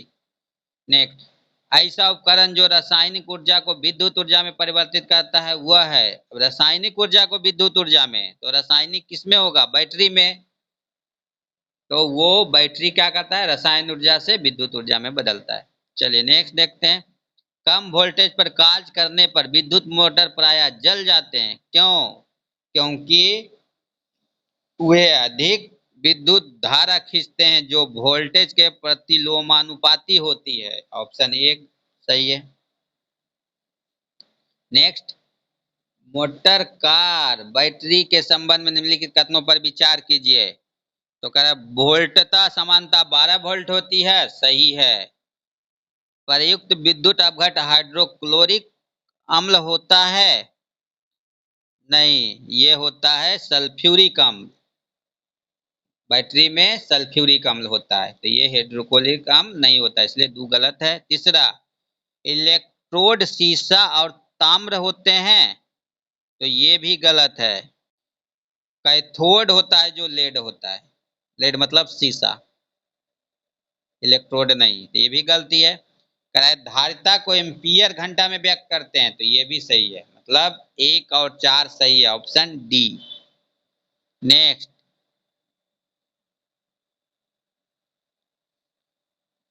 नेक्स्ट। ऐसा उपकरण जो रासायनिक ऊर्जा को विद्युत ऊर्जा में परिवर्तित करता है वह है, रासायनिक ऊर्जा को विद्युत ऊर्जा में, तो रासायनिक किसमें होगा, बैटरी में, तो वो बैटरी क्या करता है, रसायन ऊर्जा से विद्युत ऊर्जा में बदलता है। चलिए नेक्स्ट देखते हैं। कम वोल्टेज पर कार्य करने पर विद्युत मोटर प्रायः जल जाते हैं, क्यों, क्योंकि वे अधिक विद्युत धारा खींचते हैं जो वोल्टेज के प्रतिलोमानुपाती होती है, ऑप्शन ए सही है। नेक्स्ट। मोटर कार बैटरी के संबंध में निम्नलिखित कथनों पर विचार कीजिए, तो कह रहा है वोल्टता समानता 12 वोल्ट होती है, सही है। प्रयुक्त विद्युत अपघट हाइड्रोक्लोरिक अम्ल होता है, नहीं, ये होता है सल्फ्यूरिक अम्ल, बैटरी में सल्फ्यूरिक अम्ल होता है, तो ये हाइड्रोक्लोरिक अम्ल नहीं होता, इसलिए दो गलत है। तीसरा। इलेक्ट्रोड सीसा और ताम्र होते हैं, तो ये भी गलत है। कैथोड होता है जो लेड होता है, लेड मतलब शीशा, इलेक्ट्रोड नहीं, तो ये भी गलती है। कह रहा है धारिता को एम्पियर घंटा में व्यक्त करते हैं, तो ये भी सही है, मतलब 1 और 4 सही है, option D. Next.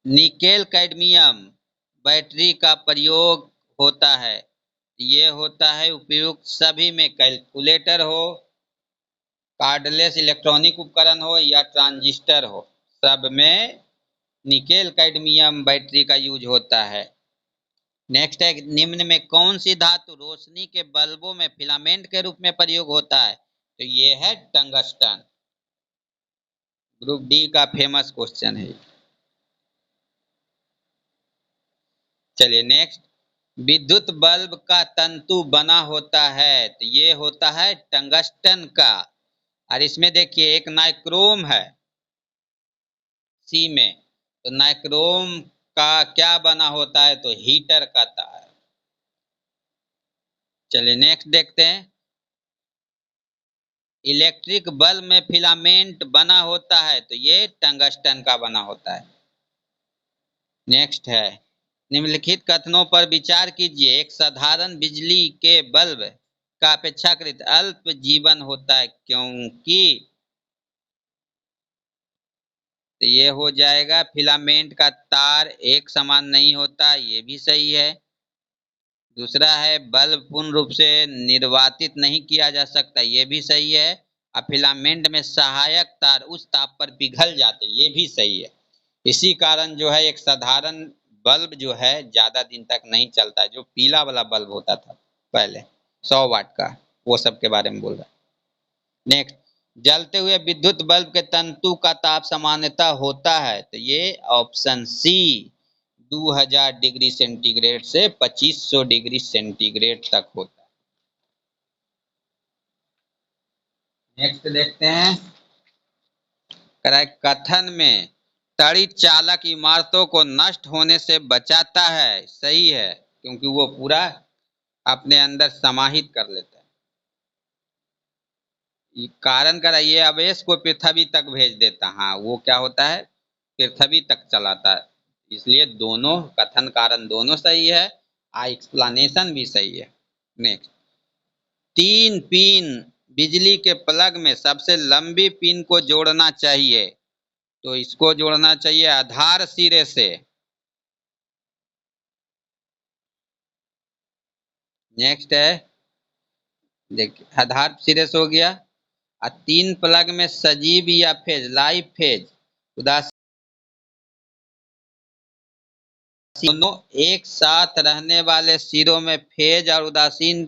Nickel cadmium battery का प्रयोग होता है, ये होता है उपयुक्त सभी में, कैलकुलेटर हो कार्डलेस इलेक्ट्रॉनिक उपकरण हो या ट्रांजिस्टर हो, सब में निकेल कैडमियम बैटरी का यूज होता है। नेक्स्ट है, निम्न में कौन सी धातु रोशनी के बल्बों में फिलामेंट के रूप में प्रयोग होता है? तो ये है टंगस्टन। ग्रुप डी का फेमस क्वेश्चन है। चलिए नेक्स्ट, विद्युत बल्ब का तंतु बना होता है, तो ये होता है टंगस्टन का। और इसमें देखिए एक नाइक्रोम है सी में, तो नाइक्रोम का क्या बना होता है? तो हीटर का तार। चलिए नेक्स्ट देखते हैं, इलेक्ट्रिक बल्ब में फिलामेंट बना होता है, तो ये टंगस्टन का बना होता है। नेक्स्ट है, निम्नलिखित कथनों पर विचार कीजिए। एक साधारण बिजली के बल्ब का अपेक्षाकृत अल्प जीवन होता है क्योंकि, तो ये हो जाएगा फिलामेंट का तार एक समान नहीं होता, ये भी सही है। दूसरा है बल्ब पूर्ण रूप से निर्वातित नहीं किया जा सकता, ये भी सही है। और फिलामेंट में सहायक तार उच्च ताप पर पिघल जाते, ये भी सही है। इसी कारण जो है एक साधारण बल्ब जो है ज्यादा दिन तक नहीं चलता है, जो पीला वाला बल्ब होता था पहले 100 वाट का, वो सब के बारे में बोल रहा है। नेक्स्ट, जलते हुए विद्युत बल्ब के तंतु का ताप सामान्यतः होता है, तो ये ऑप्शन सी 2000 डिग्री सेंटीग्रेड से 2500 डिग्री सेंटीग्रेड तक होता है। नेक्स्ट देखते हैं, कथन में तड़ित चालक इमारतों को नष्ट होने से बचाता है, सही है, क्योंकि वो पूरा अपने अंदर समाहित कर लेता है। कारण करा ये आवेश को पृथ्वी तक भेज देता, हाँ वो क्या होता है, पृथ्वी तक चलाता है। इसलिए दोनों कथन कारण दोनों सही है, एक्सप्लेनेशन भी सही है। नेक्स्ट, 3 पिन बिजली के प्लग में सबसे लंबी पिन को जोड़ना चाहिए, तो इसको जोड़ना चाहिए आधार सिरे से। नेक्स्ट है, देखिए आधार सिरे से हो गया। 3 प्लग में सजीव या फेज, लाइव फेज, उदासीन, दोनों एक साथ रहने वाले सिरों में फेज और उदासीन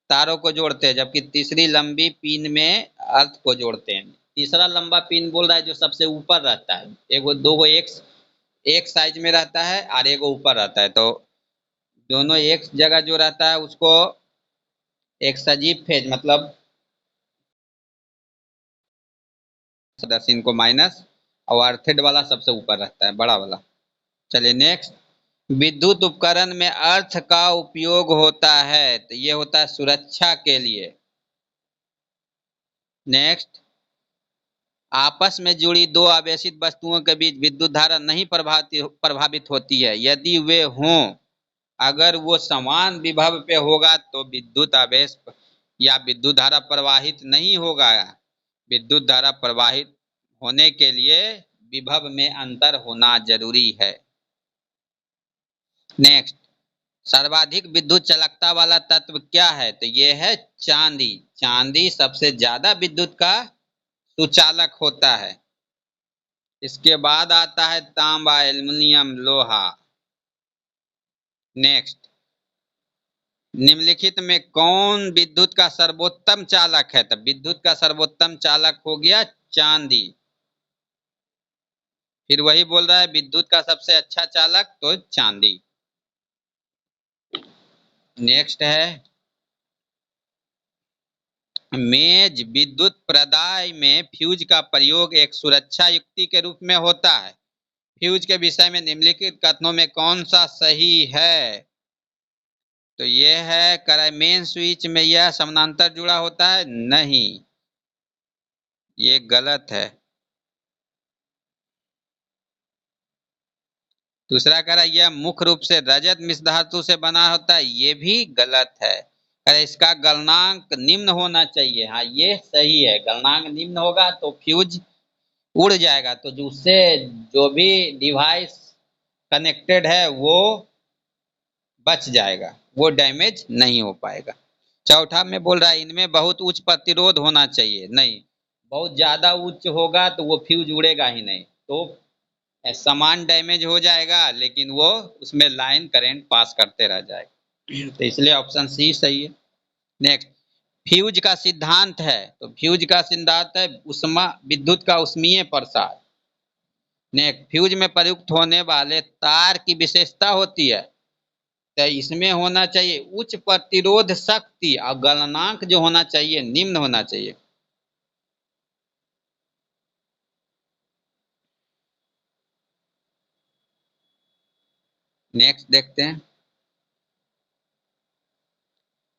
तारों को जोड़ते हैं, जबकि तीसरी लंबी पिन में अर्थ को जोड़ते हैं। तीसरा लंबा पिन बोल रहा है जो सबसे ऊपर रहता है, एगो दो एक साइज में रहता है और एगो ऊपर रहता है, तो दोनों एक जगह जो रहता है उसको एक सजीव फेज मतलब उदासीन को माइनस, और अर्थेड वाला सबसे ऊपर रहता है, बड़ा वाला। चलिए नेक्स्ट, विद्युत उपकरण में अर्थ का उपयोग होता है, तो ये होता है सुरक्षा के लिए। नेक्स्ट, आपस में जुड़ी दो आवेशित वस्तुओं के बीच विद्युत धारा नहीं प्रभावित होती है यदि वे हों। अगर वो समान विभव पे होगा तो विद्युत आवेश या विद्युत धारा प्रवाहित नहीं होगा। विद्युत धारा प्रवाहित होने के लिए विभव में अंतर होना जरूरी है। नेक्स्ट, सर्वाधिक विद्युत चालकता वाला तत्व क्या है? तो ये है चांदी। चांदी सबसे ज्यादा विद्युत का सुचालक होता है। इसके बाद आता है तांबा, एल्युमिनियम, लोहा। नेक्स्ट, निम्नलिखित में कौन विद्युत का सर्वोत्तम चालक है? तो विद्युत का सर्वोत्तम चालक हो गया चांदी। फिर वही बोल रहा है विद्युत का सबसे अच्छा चालक तो चांदी। नेक्स्ट है, मेज विद्युत प्रदाय में फ्यूज का प्रयोग एक सुरक्षा युक्ति के रूप में होता है। फ्यूज के विषय में निम्नलिखित कथनों में कौन सा सही है? तो ये है, कराए मेन स्विच में यह समानांतर जुड़ा होता है, नहीं, ये गलत है। दूसरा कह रहा है यह मुख्य रूप से रजत मिश्र धातु से बना होता है, ये भी गलत है। अरे इसका गलनांक निम्न होना चाहिए, हाँ ये सही है। गलनांक निम्न होगा तो फ्यूज उड़ जाएगा, तो जो उससे जो भी डिवाइस कनेक्टेड है वो बच जाएगा, वो डैमेज नहीं हो पाएगा। चौथा में बोल रहा है इनमें बहुत उच्च प्रतिरोध होना चाहिए, नहीं, बहुत ज्यादा उच्च होगा तो वो फ्यूज उड़ेगा ही नहीं, तो सामान डैमेज हो जाएगा लेकिन वो उसमें लाइन करंट पास करते रह जाएगा। तो इसलिए ऑप्शन सी सही है। नेक्स्ट, फ्यूज का सिद्धांत है, तो फ्यूज का सिद्धांत है उष्मा विद्युत का उष्मीय प्रसार। नेक्स्ट, फ्यूज में प्रयुक्त होने वाले तार की विशेषता होती है, तो इसमें होना चाहिए उच्च प्रतिरोध शक्ति और गलनांक जो होना चाहिए निम्न होना चाहिए। नेक्स्ट देखते हैं,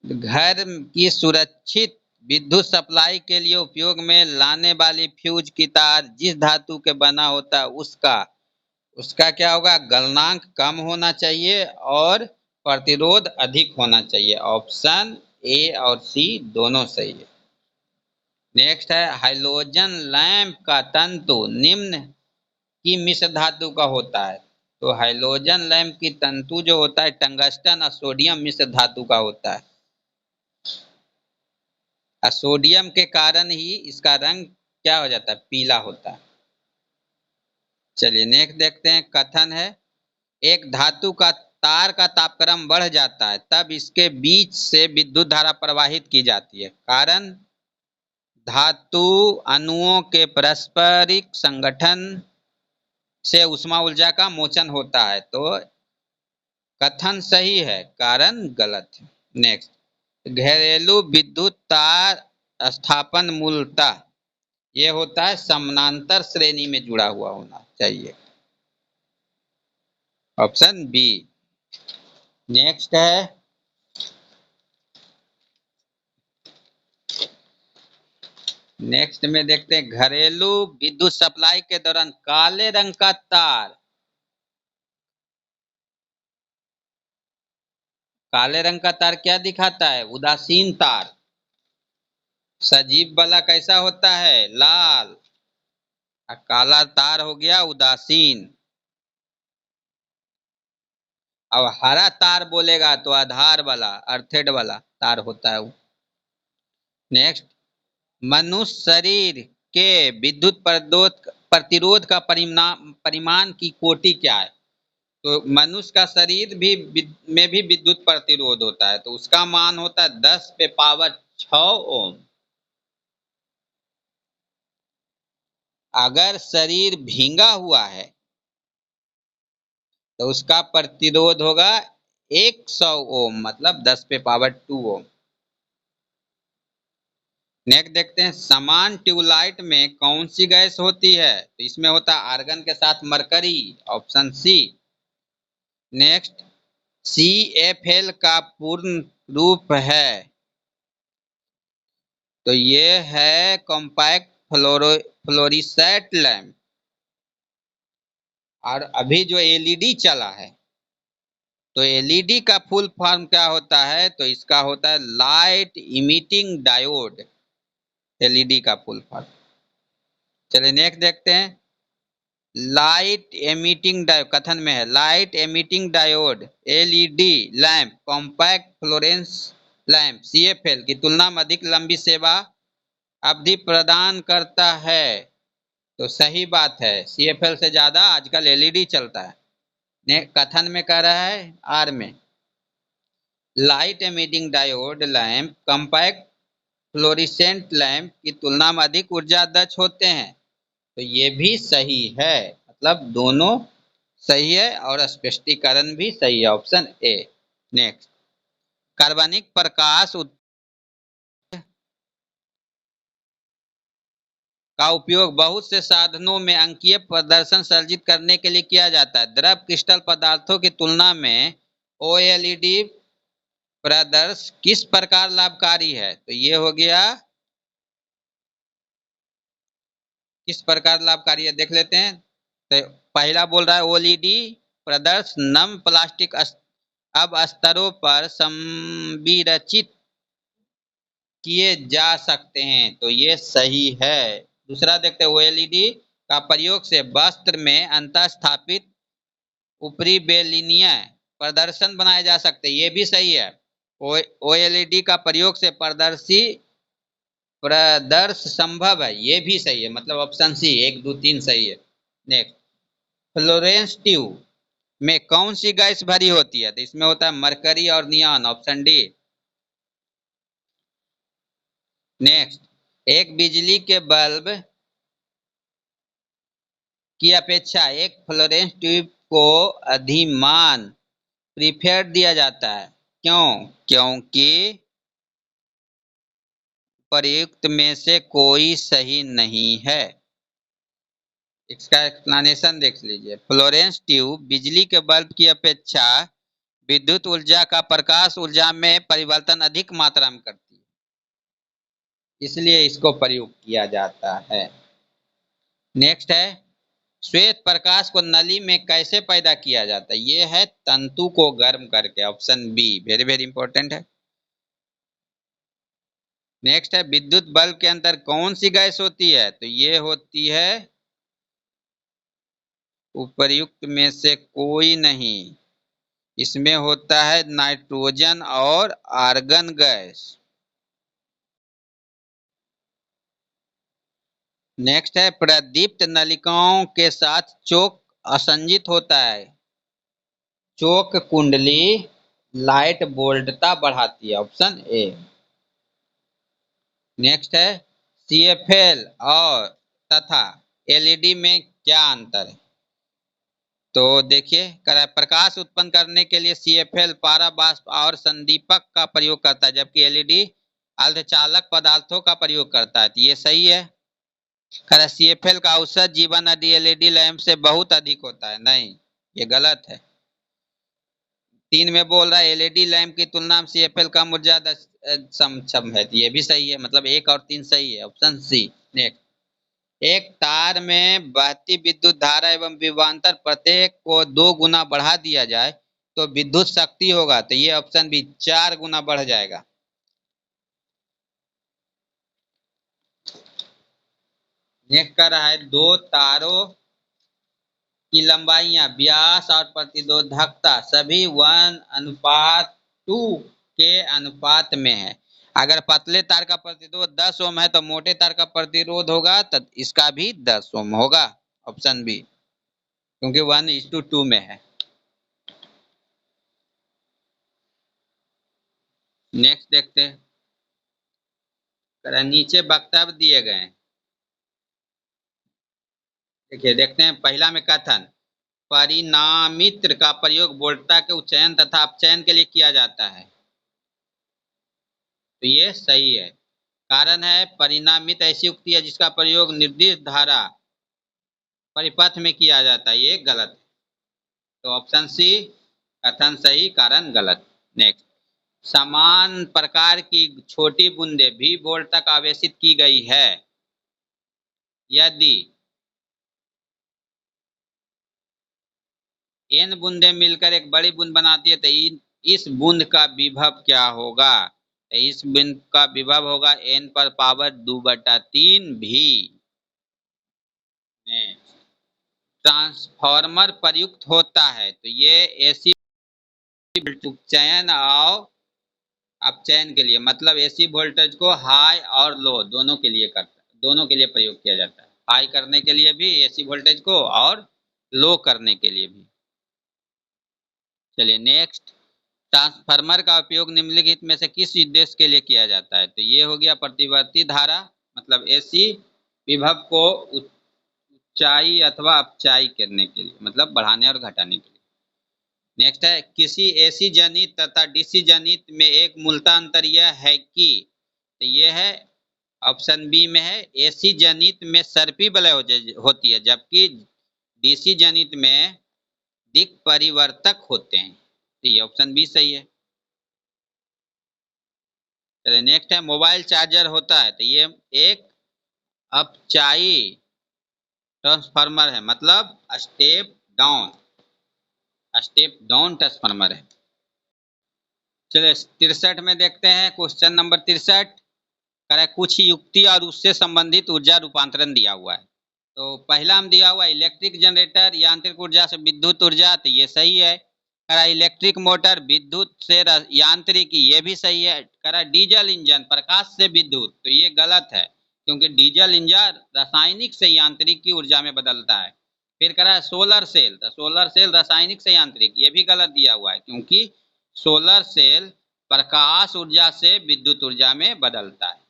घर की सुरक्षित विद्युत सप्लाई के लिए उपयोग में लाने वाली फ्यूज की तार जिस धातु के बना होता है उसका उसका क्या होगा, गलनांक कम होना चाहिए और प्रतिरोध अधिक होना चाहिए। ऑप्शन ए और सी दोनों सही है। नेक्स्ट है, हाइलोजन लैंप का तंतु निम्न की मिश्र धातु का होता है, तो हाइलोजन लैंप की तंतु जो होता है टंगस्टन और सोडियम मिश्र धातु का होता है, और सोडियम के कारण ही इसका रंग क्या हो जाता है, पीला होता है। चलिए नेक्स्ट देखते हैं, कथन है एक धातु का तार का तापक्रम बढ़ जाता है तब इसके बीच से विद्युत धारा प्रवाहित की जाती है, कारण धातु अणुओं के पारस्परिक संगठन से उष्मा ऊर्जा का मोचन होता है, तो कथन सही है, कारण गलत है। नेक्स्ट, घरेलू विद्युत तार स्थापन मूलतः ये होता है समानांतर श्रेणी में जुड़ा हुआ होना चाहिए। Option B. नेक्स्ट है, नेक्स्ट में देखते हैं घरेलू विद्युत सप्लाई के दौरान काले रंग का तार, काले रंग का तार क्या दिखाता है, उदासीन तार। सजीव वाला कैसा होता है, लाल, और काला तार हो गया उदासीन। और हरा तार बोलेगा तो आधार वाला अर्थेड वाला तार होता है वो। नेक्स्ट, मनुष्य शरीर के विद्युत प्रतिरोध का परिमाण की कोटि क्या है, तो मनुष्य का शरीर भी में भी विद्युत प्रतिरोध होता है, तो उसका मान होता है 10 पे पावर 6 ओम। अगर शरीर भींगा हुआ है तो उसका प्रतिरोध होगा 100 ओम, मतलब 10 पे पावर 2 ओम। नेक्स्ट देखते हैं, समान ट्यूबलाइट में कौन सी गैस होती है, तो इसमें होता है आर्गन के साथ mercury. Option C. Next, CFL का पूर्ण रूप है, तो ये है कॉम्पैक्ट फ्लोरिसेंट लैंप। और अभी जो LED चला है, तो LED का फुल फॉर्म क्या होता है, तो इसका होता है लाइट इमिटिंग डायोड, LED का फुल फॉर्म। चलिए नेक्स्ट देखते हैं, लाइट एमिटिंग डायोड कथन में है light emitting diode LED lamp compact Florence lamp CFL की तुलना में अधिक लंबी सेवा अवधि प्रदान करता है, तो सही बात है, CFL से ज्यादा आजकल LED चलता है। कथन में कह रहा है आर में, light emitting diode lamp compact fluorescent lamp की तुलना में अधिक ऊर्जा दक्ष होते हैं, तो ये भी सही है, मतलब दोनों सही है और स्पष्टीकरण भी सही है। Option A. नेक्स्ट, कार्बनिक प्रकाश का उपयोग बहुत से साधनों में अंकीय प्रदर्शन सर्जित करने के लिए किया जाता है, द्रव क्रिस्टल पदार्थों की तुलना में OLED प्रदर्श किस प्रकार लाभकारी है, तो ये हो गया किस प्रकार लाभकारी है देख लेते हैं। तो पहला बोल रहा है OLED प्रदर्श नम प्लास्टिक अब स्तरों पर संविरचित किए जा सकते हैं, तो ये सही है। दूसरा देखते हैं, OLED का प्रयोग से वस्त्र में अंतःस्थापित ऊपरी बेलिनीय प्रदर्शन बनाए जा सकते हैं, ये भी सही है। ओएलईडी का प्रयोग से प्रदर्श संभव है, ये भी सही है, मतलब ऑप्शन सी 1 2 3 सही है। नेक्स्ट, फ्लोरेंस ट्यूब में कौन सी गैस भरी होती है? तो इसमें होता है मरकरी और नियॉन, ऑप्शन डी। नेक्स्ट, एक बिजली के बल्ब की अपेक्षा एक फ्लोरेंस ट्यूब को अधिमान प्रीफेयर दिया जाता है, क्यों? क्योंकि प्रयुक्त में से कोई सही नहीं है। इसका एक्सप्लेनेशन देख लीजिए। फ्लोरेंस ट्यूब बिजली के बल्ब की अपेक्षा विद्युत ऊर्जा का प्रकाश ऊर्जा में परिवर्तन अधिक मात्रा में करती है, इसलिए इसको प्रयोग किया जाता है। नेक्स्ट है, श्वेत प्रकाश को नली में कैसे पैदा किया जाता है? ये है तंतु को गर्म करके, option B, very very important है। नेक्स्ट है, विद्युत बल्ब के अंदर कौन सी गैस होती है? तो ये होती है उपर्युक्त में से कोई नहीं, इसमें होता है नाइट्रोजन और आर्गन गैस। नेक्स्ट है, प्रदीप्त नलिकाओं के साथ चोक असंजित होता है, चोक कुंडली लाइट वोल्टता बढ़ाती है, ऑप्शन ए। नेक्स्ट है, सीएफएल और तथा एलईडी में क्या अंतर है? तो देखिए, प्रकाश उत्पन्न करने के लिए सीएफएल पाराबाष्प और संदीपक का प्रयोग करता है, जबकि एलईडी अर्धचालक पदार्थों का प्रयोग करता है। तो ये सही है। सीएफएल का औसत जीवन एलईडी लैंप से बहुत अधिक होता है, नहीं, ये गलत है। 3 में बोल रहा है एलईडी लैंप की तुलना में सीएफएल कम ऊर्जा सक्षम है, तो ये भी सही है, मतलब 1 और 3 सही है, ऑप्शन सी। नेक्स्ट, एक तार में बहती विद्युत धारा एवं विभवांतर प्रत्येक को 2 गुना बढ़ा दिया जाए तो विद्युत शक्ति होगा, तो ये ऑप्शन बी 4 गुना बढ़ जाएगा। नेक्स्ट कर रहा है, 2 तारों की लंबाइयां, व्यास और प्रतिरोधकता सभी 1:2 के अनुपात में है। अगर पतले तार का प्रतिरोध 10 ओम है तो मोटे तार का प्रतिरोध होगा तो इसका भी 10 ओम होगा, ऑप्शन बी, क्योंकि 1:2 में है। नेक्स्ट देखते हैं, नीचे वक्तव्य दिए गए हैं, देखिए देखते हैं। पहला में कथन, परिणामित्र का प्रयोग वोल्टता के उच्चयन तथा अपचयन के लिए किया जाता है, तो ये सही है। कारण है, परिणामित ऐसी युक्ति है जिसका प्रयोग निर्दिष्ट धारा परिपथ में किया जाता है, ये गलत है, तो ऑप्शन सी, कथन सही कारण गलत। नेक्स्ट, समान प्रकार की छोटी बूंदें भी वोल्ट तक आवेशित की गई है, यदि n बूंदें मिलकर एक बड़ी बूंद बनाती है तो इस बूंद का विभव क्या होगा? इस बूंद का विभव होगा n पर पावर 2/3 भी। ट्रांसफार्मर प्रयुक्त होता है, तो ये एसी उपचयन और अपचयन के लिए, मतलब एसी वोल्टेज को हाई और लो दोनों के लिए दोनों के लिए प्रयोग किया जाता है, हाई करने के लिए भी एसी वोल्टेज को और लो करने के लिए भी। चलिए नेक्स्ट, ट्रांसफार्मर का उपयोग निम्नलिखित में से किस उद्देश्य के लिए किया जाता है? तो ये हो गया प्रतिवर्ती धारा, मतलब एसी विभव को ऊंचाई अथवा अपचाई करने के लिए, मतलब बढ़ाने और घटाने के लिए। नेक्स्ट है, किसी एसी जनित तथा डीसी जनित में एक मूलतः अंतर यह है कि, तो ये है ऑप्शन बी में है, एसी जनित में सर्पी वलय होती है, जबकि डीसी जनित में दिक् परिवर्तक होते हैं, तो ये ऑप्शन बी सही है। चलिए नेक्स्ट है, मोबाइल चार्जर होता है, तो ये एक अपचाई ट्रांसफार्मर है, मतलब स्टेप डाउन ट्रांसफार्मर है। चलिए 63 में देखते हैं, क्वेश्चन नंबर 63, करे कुछ युक्ति और उससे संबंधित ऊर्जा रूपांतरण दिया हुआ है। तो पहला हम दिया हुआ इलेक्ट्रिक जनरेटर यांत्रिक ऊर्जा से विद्युत ऊर्जा, तो ये सही है। करा इलेक्ट्रिक मोटर, विद्युत से यांत्रिकी, ये भी सही है। करा डीजल इंजन, प्रकाश से विद्युत, तो ये गलत है क्योंकि डीजल इंजन रासायनिक से यांत्रिक की ऊर्जा में बदलता है। फिर करा सोलर सेल, तो सोलर सेल रासायनिक से यांत्रिक, ये भी गलत दिया हुआ है क्योंकि सोलर सेल प्रकाश ऊर्जा से विद्युत ऊर्जा में बदलता है।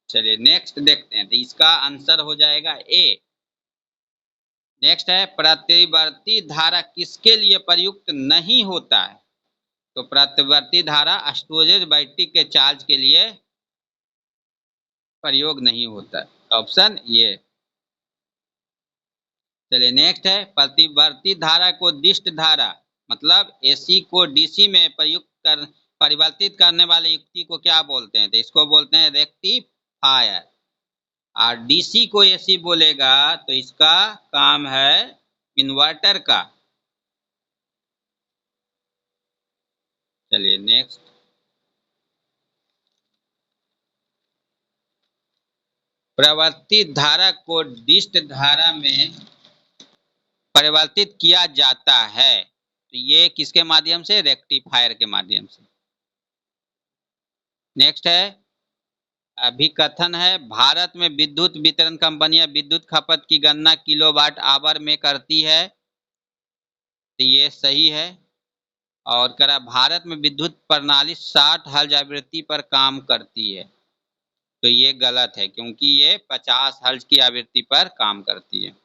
चलिए नेक्स्ट देखते हैं, तो इसका आंसर हो जाएगा ए। नेक्स्ट है प्रतिवर्ती धारा किसके लिए प्रयुक्त नहीं होता है? तो प्रतिवर्ती धारा स्टोरेज बैटरी के चार्ज के लिए प्रयोग नहीं होता, ऑप्शन ये। चलिए नेक्स्ट है प्रतिवर्ती धारा को दिष्ट धारा, मतलब एसी को डीसी में प्रयुक्त कर परिवर्तित करने वाले युक्ति को क्या बोलते हैं? तो इसको बोलते हैं रेक्टिफायर। और डीसी को एसी बोलेगा तो इसका काम है इन्वर्टर का। चलिए नेक्स्ट, प्रवर्तित धारा को डिस्ट धारा में परिवर्तित किया जाता है, तो ये किसके माध्यम से? रेक्टिफायर के माध्यम से। नेक्स्ट है अभिकथन है भारत में विद्युत वितरण कंपनियां विद्युत खपत की गणना किलोवाट आवर में करती है, तो ये सही है। और करा भारत में विद्युत प्रणाली 60 हर्ट्ज आवृत्ति पर काम करती है, तो ये गलत है क्योंकि ये 50 हर्ट्ज की आवृत्ति पर काम करती है।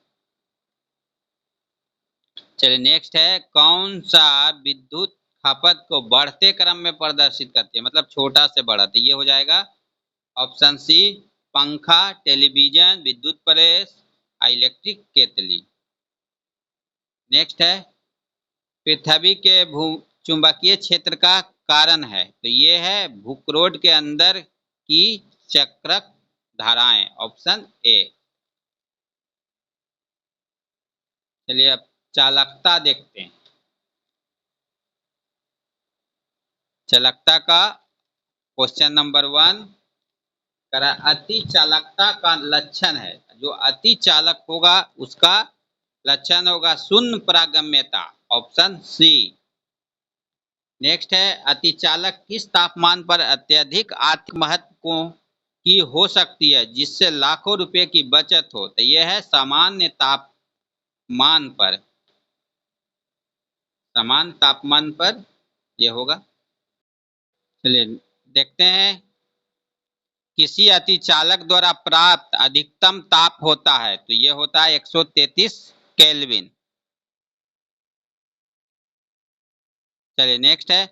चलिए नेक्स्ट है कौन सा विद्युत खपत को बढ़ते क्रम में प्रदर्शित करती है, मतलब छोटा से बड़ा, तो ये हो जाएगा ऑप्शन सी पंखा, टेलीविजन, विद्युत प्रेस, इलेक्ट्रिक केतली। नेक्स्ट है पृथ्वी के चुंबकीय क्षेत्र का कारण है, तो ये है भूकरोड के अंदर की चक्रक धाराएं, ऑप्शन ए। चलिए अब चालकता देखते हैं। चालकता का क्वेश्चन नंबर 1 करा अति चालकता का लक्षण है, जो अति चालक होगा उसका लक्षण होगा शून्य पारगम्यता, ऑप्शन सी। नेक्स्ट है अति चालक किस तापमान पर अत्यधिक आर्थिक महत्व की हो सकती है जिससे लाखों रुपए की बचत हो, तो यह है सामान्य तापमान पर, समान तापमान पर यह होगा। चलिए देखते हैं किसी अतिचालक द्वारा प्राप्त अधिकतम ताप होता है, तो यह होता है 133 केल्विन। चलिए नेक्स्ट है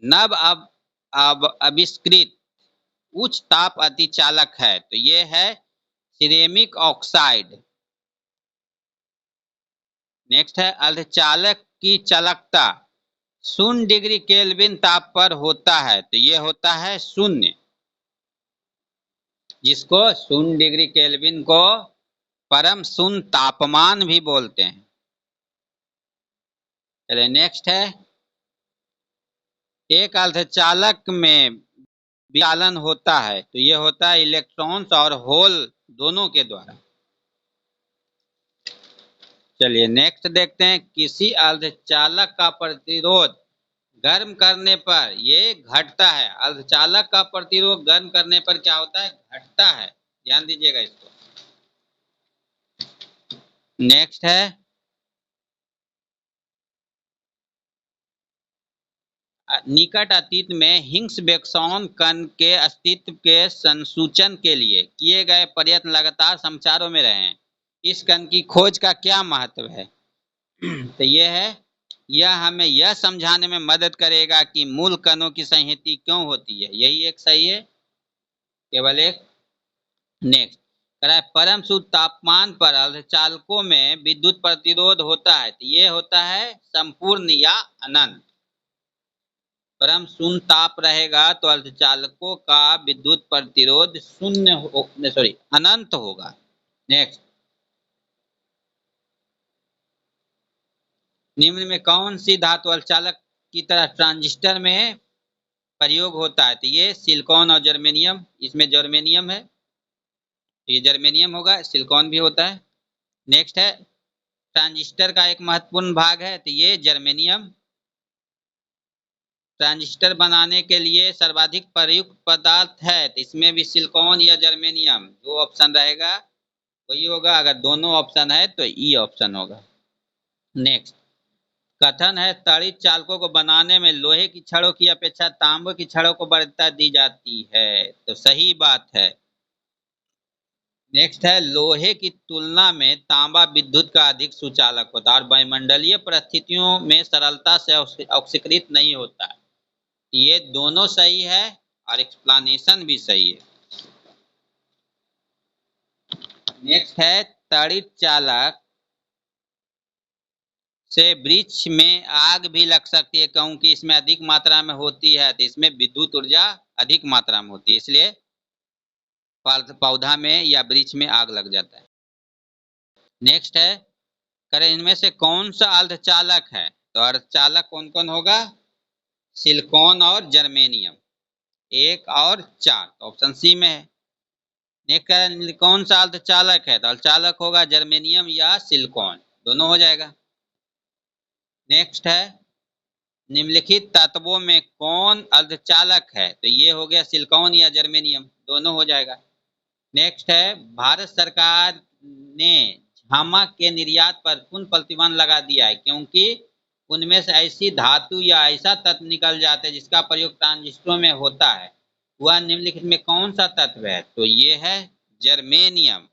नव अब आविष्कृत उच्च ताप अतिचालक है, तो यह है सिरेमिक ऑक्साइड। नेक्स्ट है अर्धचालक की चालकता 0 डिग्री केल्विन ताप पर होता है, तो यह होता है 0, जिसको 0 डिग्री केल्विन को परम शून्य तापमान भी बोलते हैं। चलिए नेक्स्ट है एक अर्धचालक में विचालन होता है, तो यह होता है इलेक्ट्रॉन्स और होल दोनों के द्वारा। चलिए नेक्स्ट देखते हैं किसी अर्धचालक का प्रतिरोध गर्म करने पर ये घटता है, अर्धचालक का प्रतिरोध गर्म करने पर क्या होता है? घटता है, ध्यान दीजिएगा इसको। नेक्स्ट है निकट अतीत में हिग्स बोसॉन कण के अस्तित्व के संसूचन के लिए किए गए प्रयत्न लगातार समाचारों में रहे हैं, इस कण की खोज का क्या महत्व है? तो यह हमें यह समझाने में मदद करेगा कि मूल कणों की संहति क्यों होती है, यही एक सही है, केवल एक। नेक्स्ट परम शुद्ध तापमान पर अर्धचालकों में विद्युत प्रतिरोध होता है, तो ये होता है संपूर्ण या अनंत। परम शून्य ताप रहेगा तो अर्धचालकों का विद्युत प्रतिरोध अनंत होगा। नेक्स्ट निम्न में कौन सी धातु अर्धचालक की तरह ट्रांजिस्टर में प्रयोग होता है, तो ये सिलिकॉन और जर्मेनियम, इसमें जर्मेनियम है, ये जर्मेनियम होगा, सिलिकॉन भी होता है। नेक्स्ट है ट्रांजिस्टर का एक महत्वपूर्ण भाग है, तो ये जर्मेनियम। ट्रांजिस्टर बनाने के लिए सर्वाधिक प्रयुक्त पदार्थ है, तो इसमें भी सिलिकॉन या जर्मेनियम, जो ऑप्शन रहेगा वही होगा। अगर दोनों ऑप्शन है तो ई ऑप्शन होगा। नेक्स्ट कथन है ताड़ित चालकों को बनाने में लोहे की छड़ों की अपेक्षा तांबे की छड़ों को वरीयता दी जाती है, तो सही बात है। नेक्स्ट है लोहे की तुलना में तांबा विद्युत का अधिक सुचालक होता है और वायुमंडलीय परिस्थितियों में सरलता से ऑक्सीकृत नहीं होता। ये दोनों सही है और एक्सप्लेनेशन भी सही है। नेक्स्ट है ताड़ित चालक से वृक्ष में आग भी लग सकती है, क्योंकि इसमें अधिक मात्रा में होती है, तो इसमें विद्युत ऊर्जा अधिक मात्रा में होती है, इसलिए पौधा में या वृक्ष में आग लग जाता है। नेक्स्ट है करें इनमें से कौन सा अर्धचालक है, तो अर्धचालक कौन कौन होगा? सिलिकॉन और जर्मेनियम, 1 और 4, तो ऑप्शन सी में है। नेक्स्ट कौन सा अर्धचालक है, तो अर्धचालक होगा जर्मेनियम या सिलिकॉन, दोनों हो जाएगा। नेक्स्ट है निम्नलिखित तत्वों में कौन अर्धचालक है, तो ये हो गया सिलिकॉन या जर्मेनियम, दोनों हो जाएगा। नेक्स्ट है भारत सरकार ने झामा के निर्यात पर पुनः प्रतिबंध लगा दिया है, क्योंकि उनमें से ऐसी धातु या ऐसा तत्व निकल जाता है जिसका प्रयोग ट्रांजिस्टरों में होता है। वह निम्नलिखित में कौन सा तत्व है, तो ये है जर्मेनियम।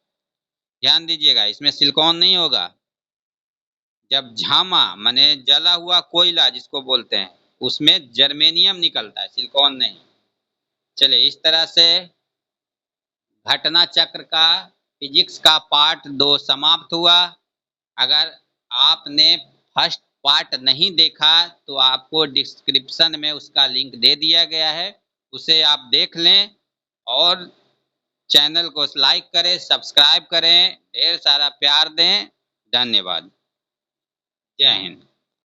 ध्यान दीजिएगा, इसमें सिलिकॉन नहीं होगा। जब झामा माने जला हुआ कोयला जिसको बोलते हैं, उसमें जर्मेनियम निकलता है, सिलिकॉन नहीं। चलिए, इस तरह से घटना चक्र का फिजिक्स का पार्ट 2 समाप्त हुआ। अगर आपने फर्स्ट पार्ट नहीं देखा तो आपको डिस्क्रिप्शन में उसका लिंक दे दिया गया है, उसे आप देख लें और चैनल को लाइक करें, सब्सक्राइब करें, ढेर सारा प्यार दें। धन्यवाद। जय हिंद।